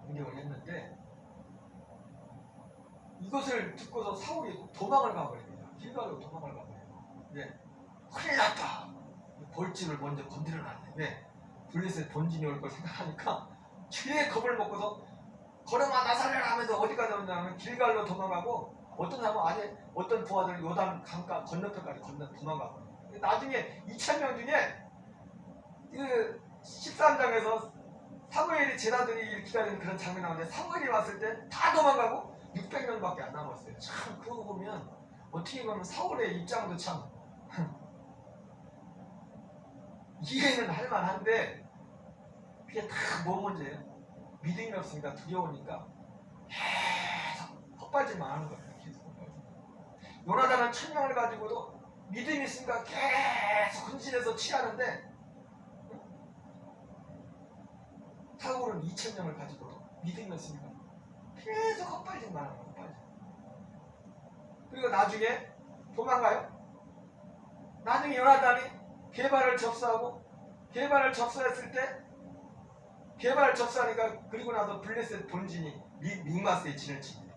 Speaker 2: 공격을 했는데 이것을 듣고서 사울이 도망을 가버립니다. 길갈로 도망을 가버려요. 네, 큰일 났다. 벌집을 먼저 건드려놨네. 네, 블레셋 본진이 올 걸 생각하니까 뒤에 겁을 먹고서 걸어마 나사렛 하면서 어디 가냐면 길갈로 도망가고 어떤 사람은 아예 어떤 부하들은 요단 강가 건너편까지 도망가고 나중에 2,000명 중에 그 13장에서 사무엘이 제자들이 기다리는 그런 장면이 나오는데 사무엘이 왔을 때 다 도망가고 600명밖에 안 남았어요. 참 그거 보면 어떻게 보면 사울의 입장도 참 이해는 할 만한데 그게 다 뭐 문제예요? 믿음이 없으니까 두려우니까 계속 헛발질만 하는 거예요. 계속 헛발질. 요나단은 1,000명을 가지고도 믿음이 있으니까 계속 헌신해서 취하는데 사울은 2,000명을 가지고도 믿음이 없으니까 계속 헛발질만 하는 거예요. 헛발질. 그리고 나중에 도망가요. 나중에 요나단이 게바를 접수하고 게바를 접수했을 때 게바를 접수하니까 그리고 나서 블레셋 본진이 믹마스에 진을 칩니다.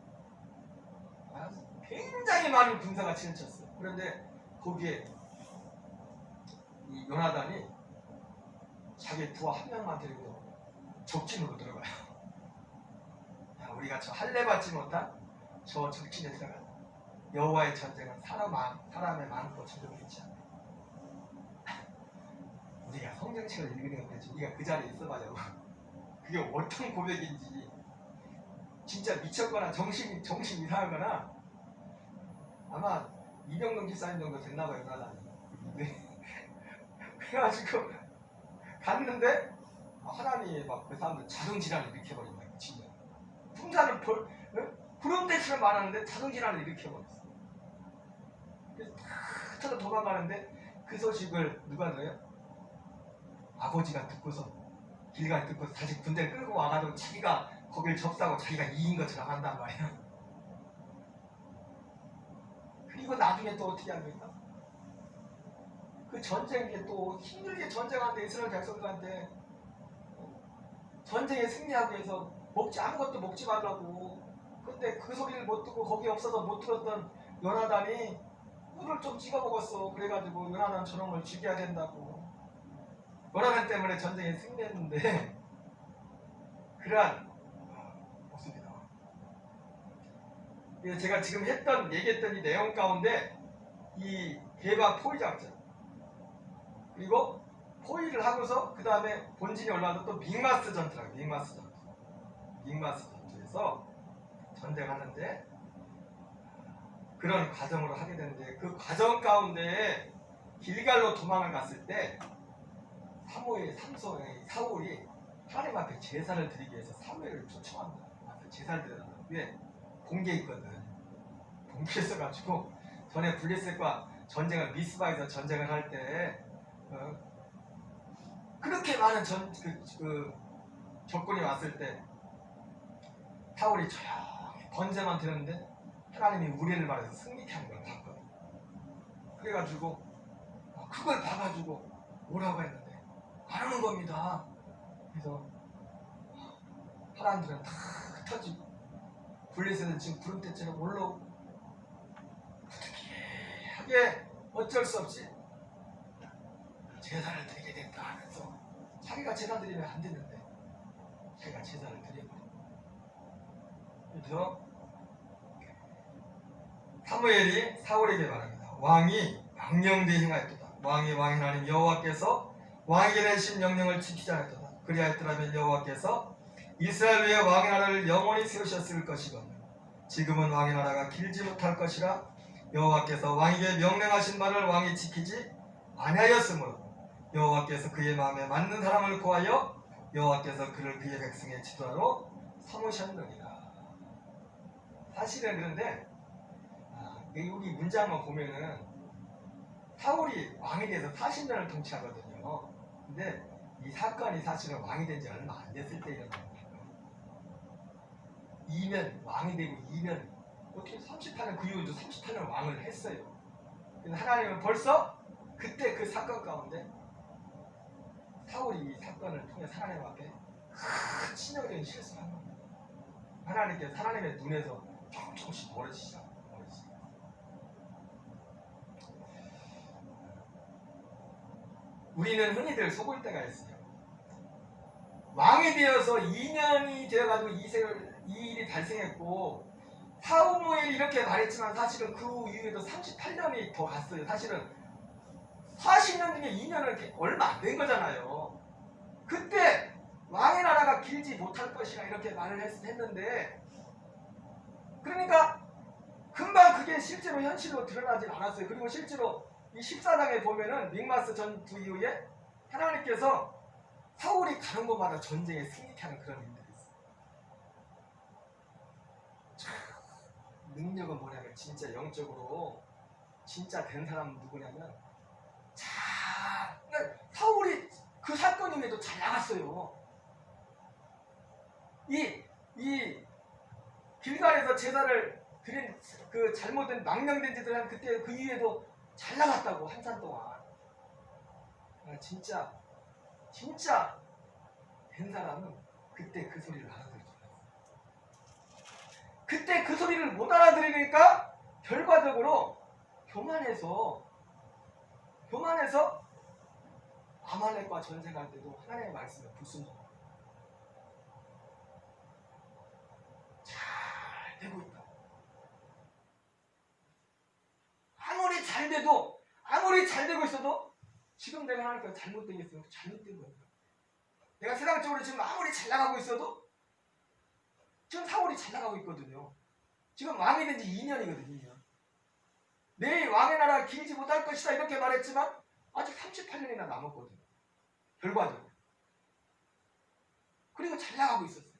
Speaker 2: 굉장히 많은 군사가 진을 쳤어요. 그런데 거기에 이 요나단이 자기 부하 한 명만 데리고 적진으로 들어가요. 야, 우리가 저 할례 받지 못한 저 적진에 들어가. 여호와의 전쟁은 사람의 마음껏 적용되지 않아. 우리가 성경책을 읽는 것까지 우리가 그 자리에 있어봐요. 그게 어떤 고백인지 진짜 미쳤거나 정신 이상하거나 아마 이병동 기사님 정도 됐나봐요. 나는. 네. 그래가지고 갔는데 하나님이 막 그 사람들 자동질환을 일으켜버린 거예요. 진짜 풍자는 구름 대처를 말하는데 자동질환을 일으켜버렸어. 그래서 다 흩어져 도망가는데 그 소식을 누가 들어요? 아버지가 듣고서 길갈 듣고서 다시 군대를 끌고 와가지고 자기가 거기를 접수하고 자기가 이긴 것처럼 한단 말이야. 그리고 나중에 또 어떻게 합니까? 그 전쟁에 또 힘들게 전쟁하는데 이스라엘 백성들한테 전쟁에 승리하기 위해서 아무것도 먹지 말라고. 근데 그 소리를 못 듣고 거기 없어서 못 들었던 요나단이 꿀을 좀 찍어 먹었어. 그래가지고 요나단 저놈을 죽여야 된다고. 요나단 때문에 전쟁에 승리했는데 그러한 모습이 나와. 제가 지금 얘기했던 이 내용 가운데 이 게바 포위 작전 그리고 포위를 하고서 그 다음에 본진이 올라와서 또 믹마스 전투라고. 믹마스 전투에서 전쟁하는데 그런 과정으로 하게 되는데 그 과정 가운데 길갈로 도망을 갔을 때 사울이 하나님 앞에 제사를 드리기 위해서 사무엘을 초청한다. 앞에 제사를 드려달라. 왜? 본게 있거든. 본게 있어가지고 전에 블레셋과 전쟁을 미스바에서 전쟁을 할 때 그렇게 많은 적군이 왔을 때 사울이 조용히 번제만 드렸는데 하나님이 우리를 말해서 승리케 한 걸 봤거든. 그래가지고 그걸 봐가지고 뭐라고 했는데 안 오는 겁니다. 그래서 사람들은 다 흩어지고 블레셋은 지금 구름대처럼 올라오고 부득이하게 어쩔 수 없이 제사를 드리게 됐다 하면서 자기가 제사 드리면 안 되는데 자기가 제사를 드려버려. 그래서 사무엘이 사울에게 말합니다. 왕이 망령되이 행하였도다. 왕이 하나님 여호와께서 왕에게 내신 명령을 지키지 않았도다. 그리하였더라면 여호와께서 이스라엘 위에 왕의 나라를 영원히 세우셨을 것이거늘 지금은 왕의 나라가 길지 못할 것이라 여호와께서 왕에게 명령하신 말을 왕이 지키지 아니하였으므로 여호와께서 그의 마음에 맞는 사람을 구하여 여호와께서 그를 그의 백성의 지도자로 삼으셨느니라. 사실은 그런데 여기 문장만 보면은 사울이 왕이 돼서 40년을 통치하거든요. 근데 이 사건이 사실은 왕이 된 지 얼마 안 됐을 때 일어난 거예요. 2년 왕이 되고 2년 어떻게 38년 그 이후에도 38년 왕을 했어요. 근데 하나님은 벌써 그때 그 사건 가운데 사울이 이 사건을 통해 하나님 앞에 큰 치명적인 실수를 한 겁니다. 하나님께서 하나님의 눈에서 조금씩 멀어지시죠. 우리는 흔히들 속을 때가 있어요. 왕이 되어서 2년이 되어가지고 이 일이 발생했고 사무엘이 이렇게 말했지만 사실은 그 이후에도 38년이 더 갔어요. 사실은 40년 중에 2년은 얼마 안 된 거잖아요. 그때 왕의 나라가 길지 못할 것이라 이렇게 말을 했는데 그러니까 금방 그게 실제로 현실로 드러나진 않았어요. 그리고 실제로 이 14장에 보면은 믹마스 전투 이후에 하나님께서 사울이 가는 곳마다 전쟁에 승리케 하는 그런 일들이 있어요. 참, 능력은 뭐냐면 진짜 영적으로 진짜 된 사람은 누구냐면 사울이 그 사건 이후에도 잘 나갔어요. 이 길갈에서 제사를 드린 그 잘못된 망령된 짓을 한 그때 그 이후에도 잘 나갔다고 한참 동안. 진짜 된 사람은 그때 그 소리를 알아들을 줄 알았어요. 그때 그 소리를 못 알아들으니까 결과적으로 교만해서 아말렉과 전쟁할 때도 하나님의 말씀에 불순종하고 잘 되고 있다. 아무리 잘 되고 있어도 지금 내가 하나님께서 잘못된 게 있으면 잘못된 거예요. 내가 세상적으로 지금 아무리 잘 나가고 있어도 지금 사울이 잘 나가고 있거든요. 지금 왕이 된 지 2년이거든요. 2년. 내일 왕의 나라가 길지 못할 것이다 이렇게 말했지만 아직 38년이나 남았거든요. 결과적으로. 그리고 잘 나가고 있었어요.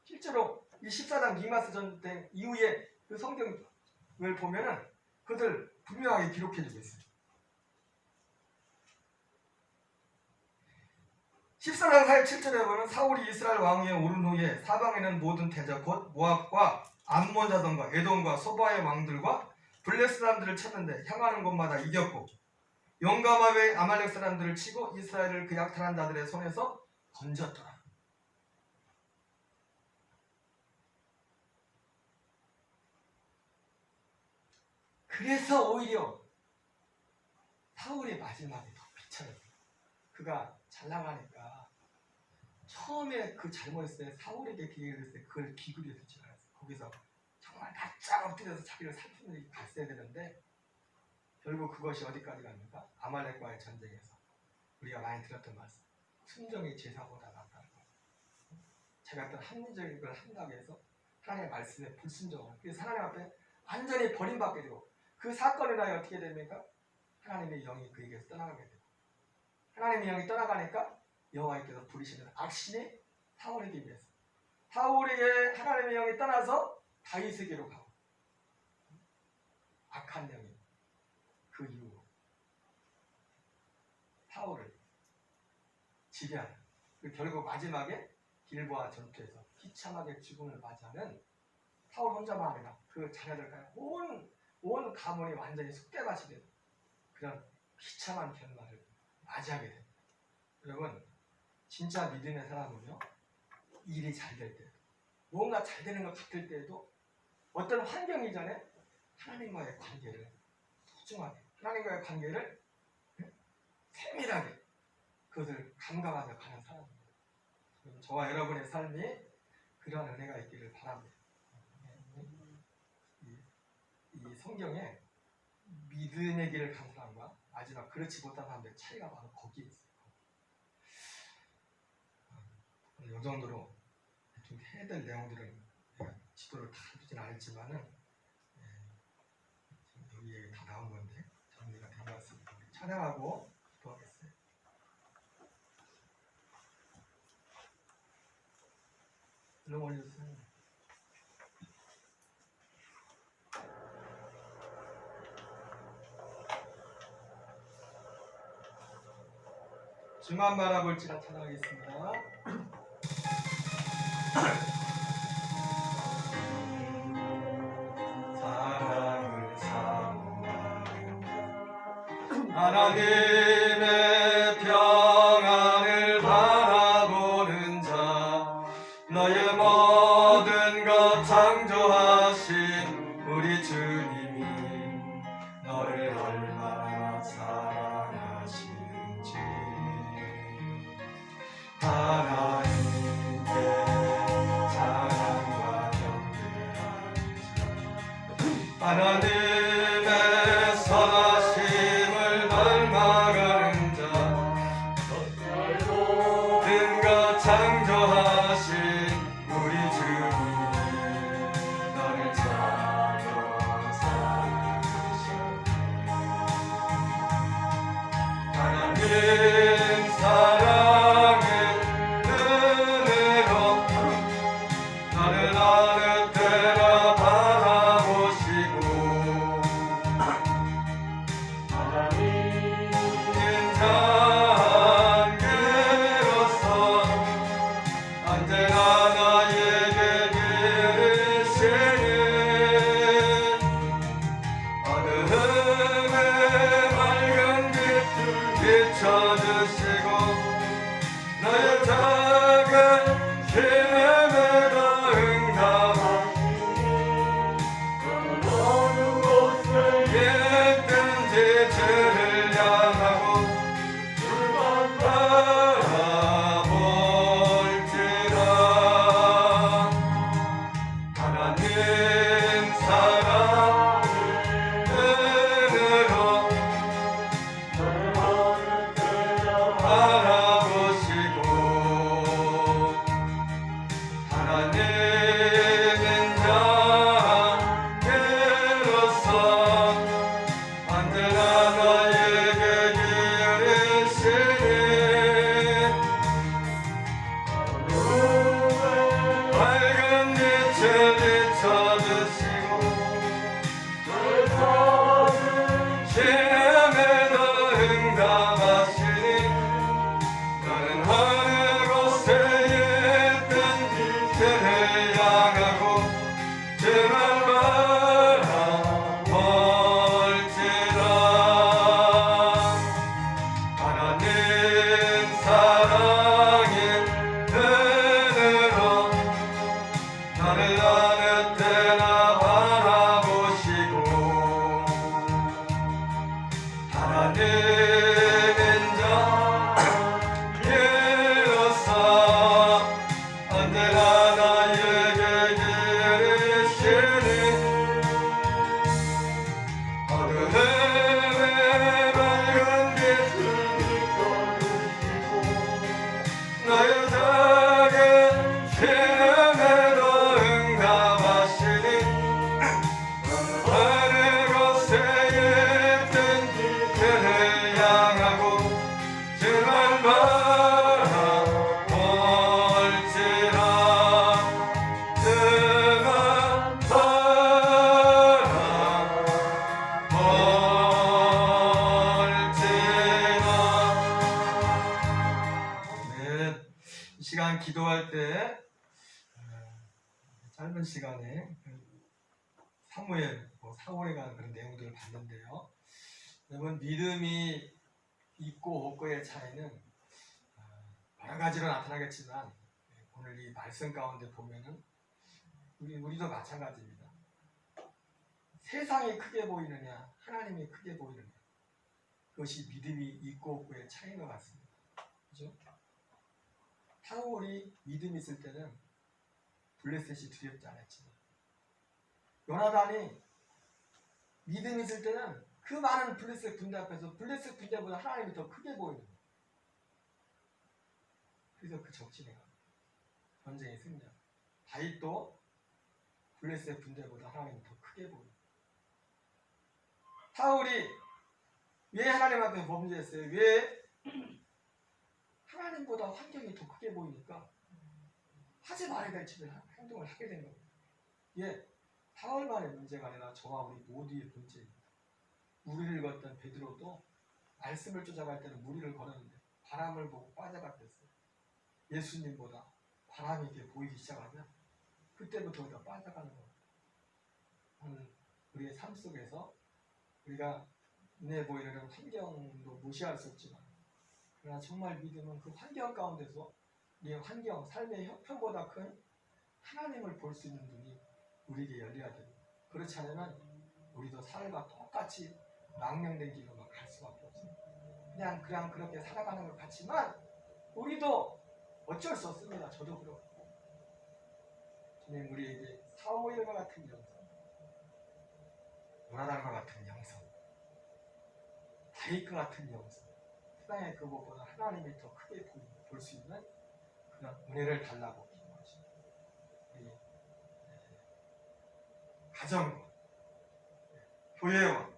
Speaker 2: 실제로 이 14장 믹마스 전쟁 이후에 그 성경을 보면은 그들 분명하게 기록해주고 있어요. 14장 47절에 보면 사울이 이스라엘 왕위에 오른 후에 사방에는 모든 대적 곧 모압과 암몬 자손과 에돔과 소바의 왕들과 블레스 사람들을 쳤는데 향하는 곳마다 이겼고 용감하게 아말렉 사람들을 치고 이스라엘을 그 약탈한 자들의 손에서 건졌더라. 그래서 오히려 사울의 마지막에 더 비참했어요. 그가 잘 나가니까 처음에 그 잘못했을 때 사울에게 기회를 했을 때 그걸 기구리에서 지나갔어요. 거기서 정말 바짝 엎드려서 자기를 살피는 일이 갔어야 되는데 결국 그것이 어디까지 갑니까? 아말렉과의 전쟁에서 우리가 많이 들었던 말씀 순종이 제사보다 낫다는 거. 제가 어떤 합리적인 걸 한다고 해서 하나님의 말씀에 불순종하는 그래서 하나님 앞에 완전히 버림받게 되고 그 사건에 대하여 어떻게 됩니까? 하나님의 영이 그에게서 떠나가게 되고 하나님의 영이 떠나가니까 여호와께서 부리시는 악신이 사울에게 임했어. 사울에게 하나님의 영이 떠나서 다윗에게로 가고 악한 영이 그 이후로 사울을 지배하는 결국 마지막에 길보아 전투에서 비참하게 죽음을 맞이하는 사울 혼자만 아니라 그 자녀들까지 온 가문이 완전히 쑥대밭이 되는 그런 비참한 결말을 맞이하게 됩니다. 여러분 진짜 믿음의 사람은요 일이 잘 될 때 뭔가 잘 되는 것 같을 때에도 어떤 환경 이전에 하나님과의 관계를 소중하게 하나님과의 관계를 세밀하게 그것을 감각하며 가는 사람입니다. 저와 여러분의 삶이 그러한 은혜가 있기를 바랍니다. 이 성경에 믿음의 길을 간 사람과 마지막 그렇지 못한 사람들의 차이가 바로 거기에 있어요. 이 정도로 좀 해야 될 내용들은 제가 지도를 다 해두진 않았지만은 여기에 다 나온 건데 정리가 된 것 같습니다. 찬양하고 기도하겠어요. 일로 올려주세요. 주만 바라볼지라 찬양하겠습니다.
Speaker 1: 사랑을 사모하는 하나님의 평안을 바라보는 자 너의 모든 것 창조하신 우리 주님이 너를 얼마나 사랑하시는지 하나님께 사랑과 경배하는 자 하나님의 선하심을 닮아가는 자 모든 것 창조하신 우리 주님이 너를 찾아 사랑하셨네 하나님 사랑의 눈으로 나를 어느 때나 바라보시고 인자함으로써 언제나 나에게 기르시는 어둠의 맑은 빛 비춰주시고 나의 작은 힘에도 응답하시니 어느 곳에 있든지 주를 향하고 주만 바라볼지라 하나님 사랑으로 바라보시고 하나님은 자비로서 언제나 너에게 기르시니 밝은 빛을 비춰주시고 신음에도 응답하시니 나는 어느 곳에 있든 주를 향하고 주만 바라볼지라 하나님 사랑의 눈으로 나를 어느 때나 바라보시고 하나님은 자비로서 언제나 나에게 기르시니 어둠의 밝은 빛을 비춰주시고 나의 작은 신음에도 응답하시니 어느 곳에 있든 주를 향하고 주만 바라볼지라 주만 바라볼지라 네, 이 시간 기도할 때 짧은 시간에 사무엘, 사울에 관한 그런 내용들을 봤는데요. 여러분 믿음이 있고 없고의 차이는 여러 가지로 나타나겠지만 오늘 이 말씀 가운데 보면은 우리도 마찬가지입니다. 세상이 크게 보이느냐 하나님이 크게 보이느냐 그것이 믿음이 있고 없고의 차이인 것 같습니다. 그죠? 사울이 믿음이 있을 때는 블레셋이 두렵지 않았지만 요나단이 믿음이 있을 때는
Speaker 2: 그 많은 블레셋 군대 앞에서 블레셋 군대보다 하나님이 더 크게 보이는 거예요. 그래서 그 적진에 가 전쟁에 승리하고 다윗도 블레셋 군대보다 하나님이 더 크게 보여요. 사울이 왜 하나님 앞에 범죄했어요? 왜? 하나님보다 환경이 더 크게 보이니까 하지 말아야 될 짓을 행동을 하게 된 겁니다. 예, 사울만의 문제가 아니라 저와 우리 모두의 문제입니다. 무리를 걷던 베드로도 말씀을 쫓아갈 때는 무리를 걸었는데 바람을 보고 빠져갔댔어요. 예수님보다 바람이 이렇게 보이기 시작하면 그때부터 우리가 빠져가는 겁니다. 오늘 우리의 삶 속에서 우리가 눈에 보이는 환경도 무시할 수 없지만 그러나 정말 믿음은 그 환경 가운데서 우리의 환경, 삶의 형편보다 큰 하나님을 볼 수 있는 눈이 우리에게 열려야 됩니다. 그렇지 않으면 우리도 사울과 똑같이 망명된 길로 막 갈 수밖에 없습니다. 그냥 그렇게 살아가는 것 같지만 우리도 어쩔 수 없습니다. 저도 그렇고 주님 우리에게 사울과 같은 영성, 요나단과 같은 영성, 다윗과 같은 영성, 세상의 그것보다 하나님이 더 크게 볼 수 있는 그런 은혜를 달라고 기도하십니다. 우리 가정과 교회와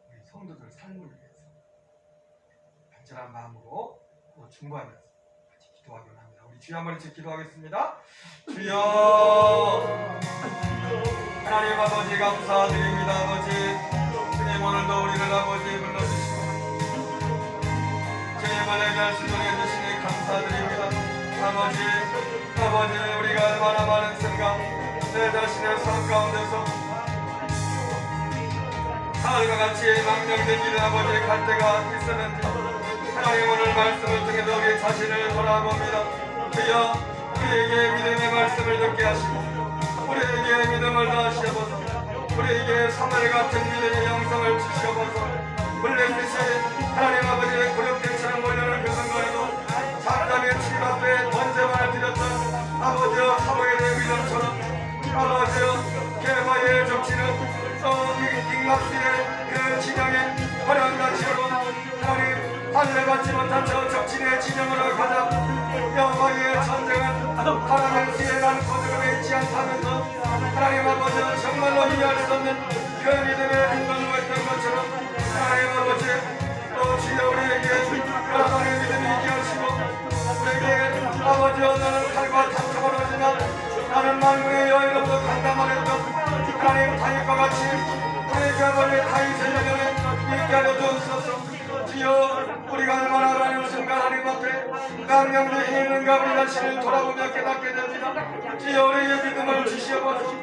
Speaker 2: 우리 성도들 삶을 위해서 간절한 마음으로 중보하면서 같이 기도하기 원합니다. 우리 주여 한번 같이 기도하겠습니다. 주여 하나님 아버지 감사드립니다. 아버지 주님 오늘도 우리를 아버지 불러주시고 주님을 예배할 수 있게 해주시니 감사드립니다. 아버지 우리가 얼마나 많은 생각 내 자신의 삶 가운데서 하늘과 같이 망명되기를 아버지 갈 때가 있었는지 하나님 오늘 말씀을 통해서 우리 자신을 돌아봅니다. 주여 우리에게 믿음의 말씀을 듣게 하시고 우리에게 믿음을 더하시옵소서. 우리에게 사물 같은 믿음의 영성을 주시옵소서. 블레셋이 하나님 아버지의 고력대처럼 몰려오는 그 순간에도 잠잠의 집 앞에 번제만을 드렸던 아버지여 사모의 믿음처럼 아버지여 개바의 적치는 빅막스의 그 진영의 화려한 단체로 하나님 할례받지 못한 저 적진의 진영으로 가자. 여호와의 전쟁은 하나님 수행한 고정에 있지 않다면서 하나님 아버지 정말로 이해할 수 없는 그 믿음의 근거로 했던 것처럼 하나님 아버지 또 주여 우리에게 여러분의 믿음이 있게 하시고 우리에게 아버지여 너는 칼과 탑차가 오지만 나는 만군의 여인으로도 강담하였던 하나님 다윗과 같이 우리에게 아버지 다윗의 영역에 있게 하여 주옵소서. 주여 우리가 얼마나 하나님 순간 하나님 앞에 강령도 힘이 있는가 우리 자신을 돌아보며 깨닫게 됩니다. 주여 우리의 믿음을 주시옵소서.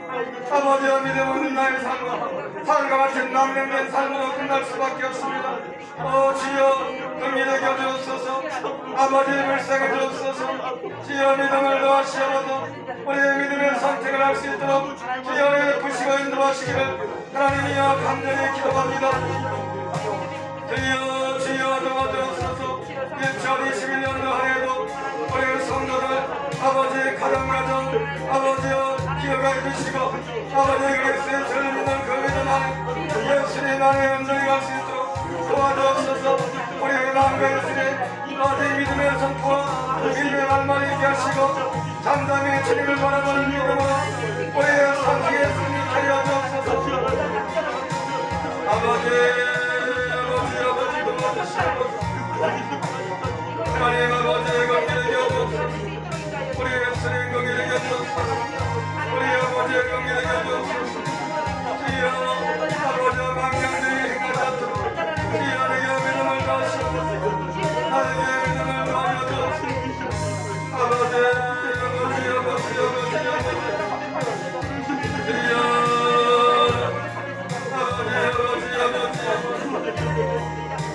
Speaker 2: 아버지의 믿음은 나의 삶과 사울과 같은 망령된 삶으로 끝날 수밖에 없습니다. 주여 그 믿음을 주옵소서. 아버지의 불쌍해 주옵소서. 주여 믿음을 더하시옵소서. 우리의 믿음의 선택을 할 수 있도록 주여 우리의 부시고 인도하시기를 하나님이여 간절히 기도합니다. 주여 도와주옵소서. 2021년도 한해도 우리 성도들 아버지의 가정 아버지여 기억해 주시고 아버지 그리스도를 믿는 그 믿음 안에 예수님 안에 온전히 갈 수 있도록 도와주옵소서. 우리의 마음과 예수님 아버지 믿음의 선포와 믿음의 말만 있게 하시고 잠잠히 주님을 바라보는 믿음으로 우리의 삶에 승리하게 하여 주옵소서. 아버지 하나님 아버지의 관계를 여주옵소서. 우리 예수님 관계를 여주옵소서. 우리 아버지의 관계를 여주옵소서. 주여 아버지와 망령들이 행하셨도록 주여 내게 믿음을 더하시옵소서. 나에게 믿음을 더하여 주옵소서. 아버지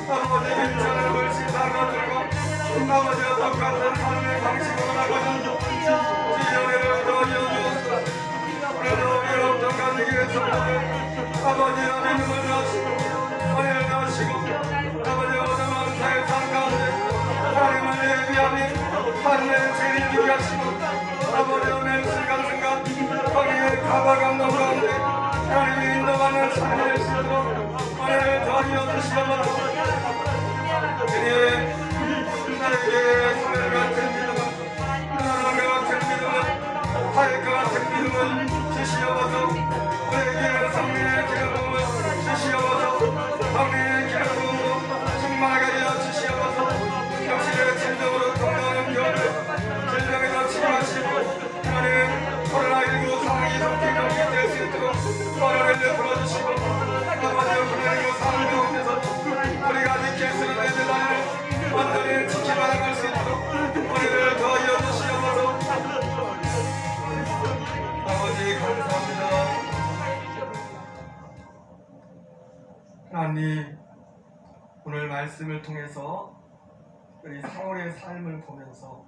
Speaker 2: 아버지 괜찮은 물씬 당하들고 아버지와 똑같은 삶의 방식으로 나가는 지연을 더하여주옵소서. 오늘도 우리의 어떤 가족의 성도들 아버지와 믿음을 더하시고 은혜를 더하시고 아버지 모든 원사의 삶 가운데 하나님을 예비하니 하늘의 죄를 이기게 하시고 아버지 오늘 순간순간 거기에 가봐 감동 가운데 하나님이 인도하는 삶을 수 있도록 은혜를 더하여 주시옵소서. 주님, 나에게 소멸 같은 믿음은, 하나님 같은 믿음은, 화해 같은 믿음은 주시옵소서. 우리에게 성령의 기름을 주시옵소서. 성령의 기름으로 충만하게 하여 주시옵소서. 영신의 진정으로 건강한 교회, 질병에서 치료하시고 하나님 코로나19 상황이 속히 정리될 수 있도록 코로나를 풀어주시고 아버지 코로나19 상황 가운데서 우리가 지킬 수 있는 애들을 완전히 지켜나갈 수 있도록 우리를 도와여 주시옵소서. 아버지 감사합니다. 하나님, 오늘 말씀을 통해서 우리 사울의 삶을 보면서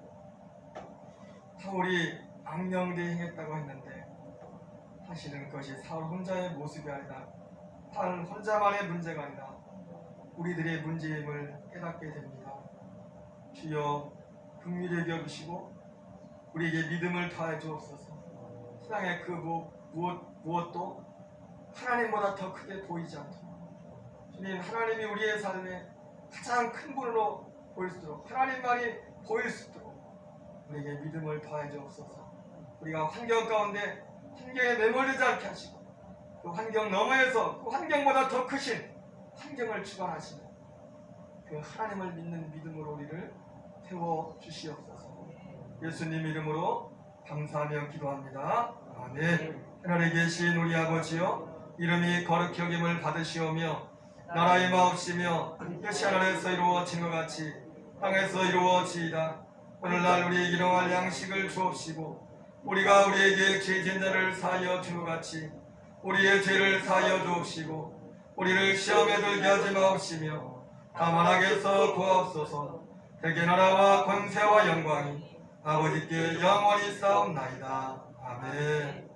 Speaker 2: 사울이 악령대 행했다고 했는데 사실은 그것이 사울 혼자의 모습이 아니라 사울 혼자만의 문제가 아니라 우리들의 문제임을 깨닫게 됩니다. 주여 긍휼히 여기시고 우리에게 믿음을 더해 주옵소서. 세상의 그 무엇도 하나님보다 더 크게 보이지 않도록 주님, 하나님이 우리의 삶에 가장 큰 분으로 보일 수 있도록 하나님만이 보일 수 있도록 우리에게 믿음을 더해 주옵소서. 우리가 환경 가운데 환경에 매몰리지 않게 하시고 그 환경 너머에서 그 환경보다 더 크신 환경을 주관하시는 그 하나님을 믿는 믿음으로 우리를 태워 주시옵소서. 예수님 이름으로 감사하며 기도합니다. 아멘. 하늘에 계신 우리 아버지여, 이름이 거룩히 여김을 받으시오며 나라의 마옵시며 뜻이 하늘에서 이루어진 것 같이 땅에서 이루어지이다. 오늘날 우리에게 일용할 양식을 주옵시고 우리가 우리에게 죄진 자를 사하여 준 것 같이 우리의 죄를 사하여 주옵시고 우리를 시험에 들게 하지 마옵시며 다만 악에서 구하옵소서. 대개 나라와 권세와 영광이 아버지께 영원히 싸움나이다. 아멘.